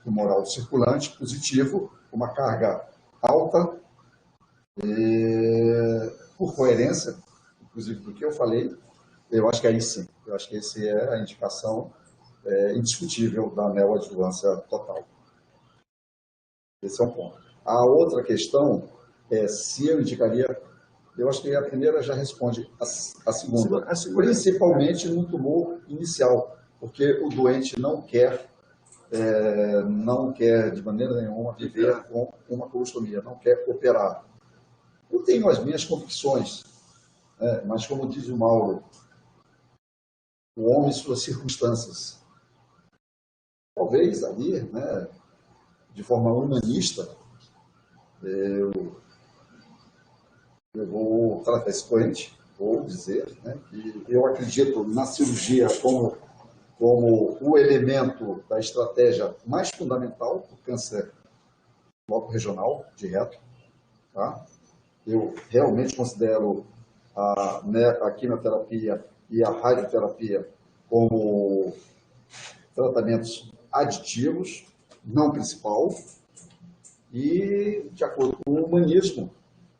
tumoral circulante positivo, uma carga alta, por coerência, inclusive do que eu falei, eu acho que aí sim, eu acho que essa é a indicação indiscutível da neoadjuvância total. Esse é um ponto. A outra questão é se eu indicaria, eu acho que a primeira já responde a segunda, principalmente no tumor inicial, porque o doente não quer de maneira nenhuma viver com uma colostomia, não quer operar. Eu tenho as minhas convicções, mas como diz o Mauro, o homem e suas circunstâncias. Talvez ali, né, de forma humanista, eu vou tratar esse doente, vou dizer, né, que eu acredito na cirurgia como o elemento da estratégia mais fundamental para o câncer loco regional, de reto. Tá? Eu realmente considero a quimioterapia e a radioterapia como tratamentos aditivos, não principal, e, de acordo com o humanismo,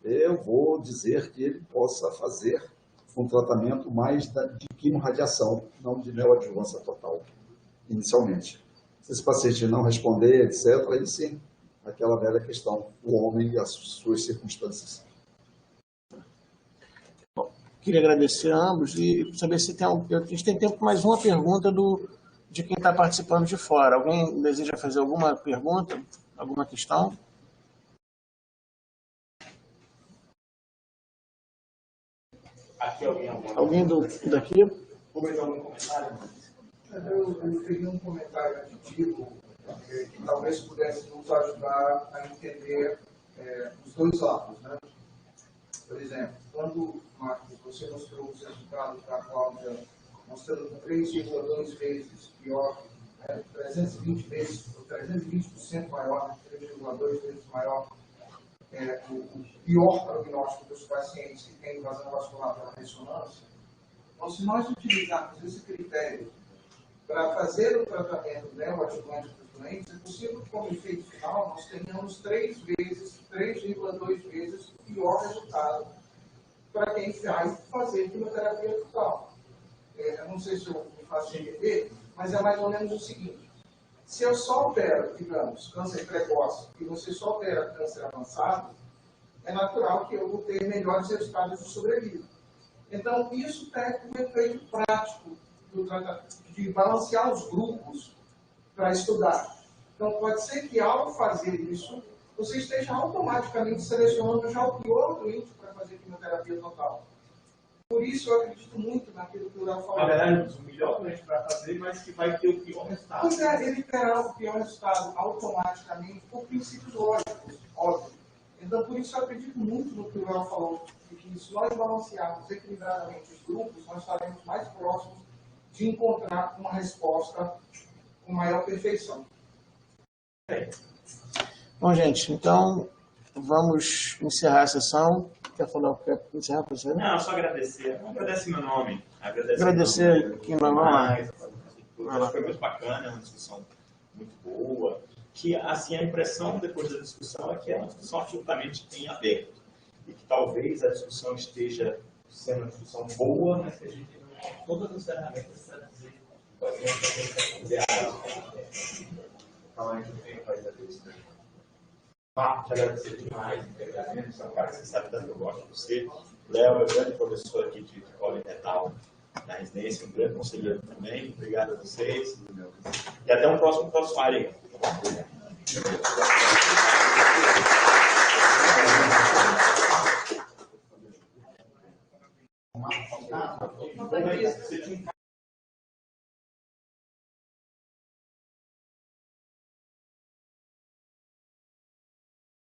eu vou dizer que ele possa fazer um tratamento mais de quimio-radiação, não de neoadjuvância total, inicialmente. Se esse paciente não responder, etc., aí sim, aquela velha questão, o homem e as suas circunstâncias.
Bom, queria agradecer a ambos e saber se a gente tem tempo para mais uma pergunta de quem está participando de fora. Alguém deseja fazer alguma pergunta, alguma questão?
Aqui
alguém daqui?
Comentar algum comentário?
Eu teria um comentário aditivo que talvez pudesse nos ajudar a entender os dois lados, né? Por exemplo, quando, Marcos, você mostrou os resultados da Cláudia mostrando 3,2 vezes pior, 320% maior, 3,2 vezes maior, o pior prognóstico dos pacientes que têm invasão vascular pela ressonância. Então, se nós utilizarmos esse critério para fazer o tratamento neoadjuvante dos doentes, é possível que, como efeito final, nós tenhamos 3,2 vezes o pior resultado para quem vai fazer quimioterapia total. Eu não sei se eu me faço entender, mas é mais ou menos o seguinte: se eu só opero, digamos, câncer precoce e você só opera câncer avançado, é natural que eu vou ter melhores resultados de sobrevida. Então, isso tem um efeito prático de balancear os grupos para estudar. Então, pode ser que ao fazer isso, você esteja automaticamente selecionando já o pior doente para fazer quimioterapia total. Por isso, eu acredito muito naquilo que o Léo falou.
Na verdade, o melhor doente para fazer, mas que vai ter o pior resultado.
Pois é, ele terá o pior resultado automaticamente por princípios lógicos, óbvio. Então, por isso, eu acredito muito no que o Léo falou, de que se nós balancearmos equilibradamente os grupos, nós estaremos mais próximos de encontrar uma resposta com maior perfeição.
Bom, gente, então vamos encerrar a sessão. Quer encerrar, professor?
Não, só agradecer. Agradece meu nome.
Agradecer aqui no nome.
Foi muito bacana, é uma discussão muito boa. Que, assim, a impressão depois da discussão é que é uma discussão absolutamente em aberto. E que talvez a discussão esteja sendo uma discussão boa, mas que a gente não tem todas as ferramentas para dizer quais são as ferramentas ideais. Então, a gente tem que fazer isso. Te agradecer demais, integralmente. Você é um cara que você sabe tanto que eu gosto de você. Léo é o grande professor aqui de Colin Metal na residência, um grande conselheiro também. Obrigado a vocês. E até um próximo Crossfire.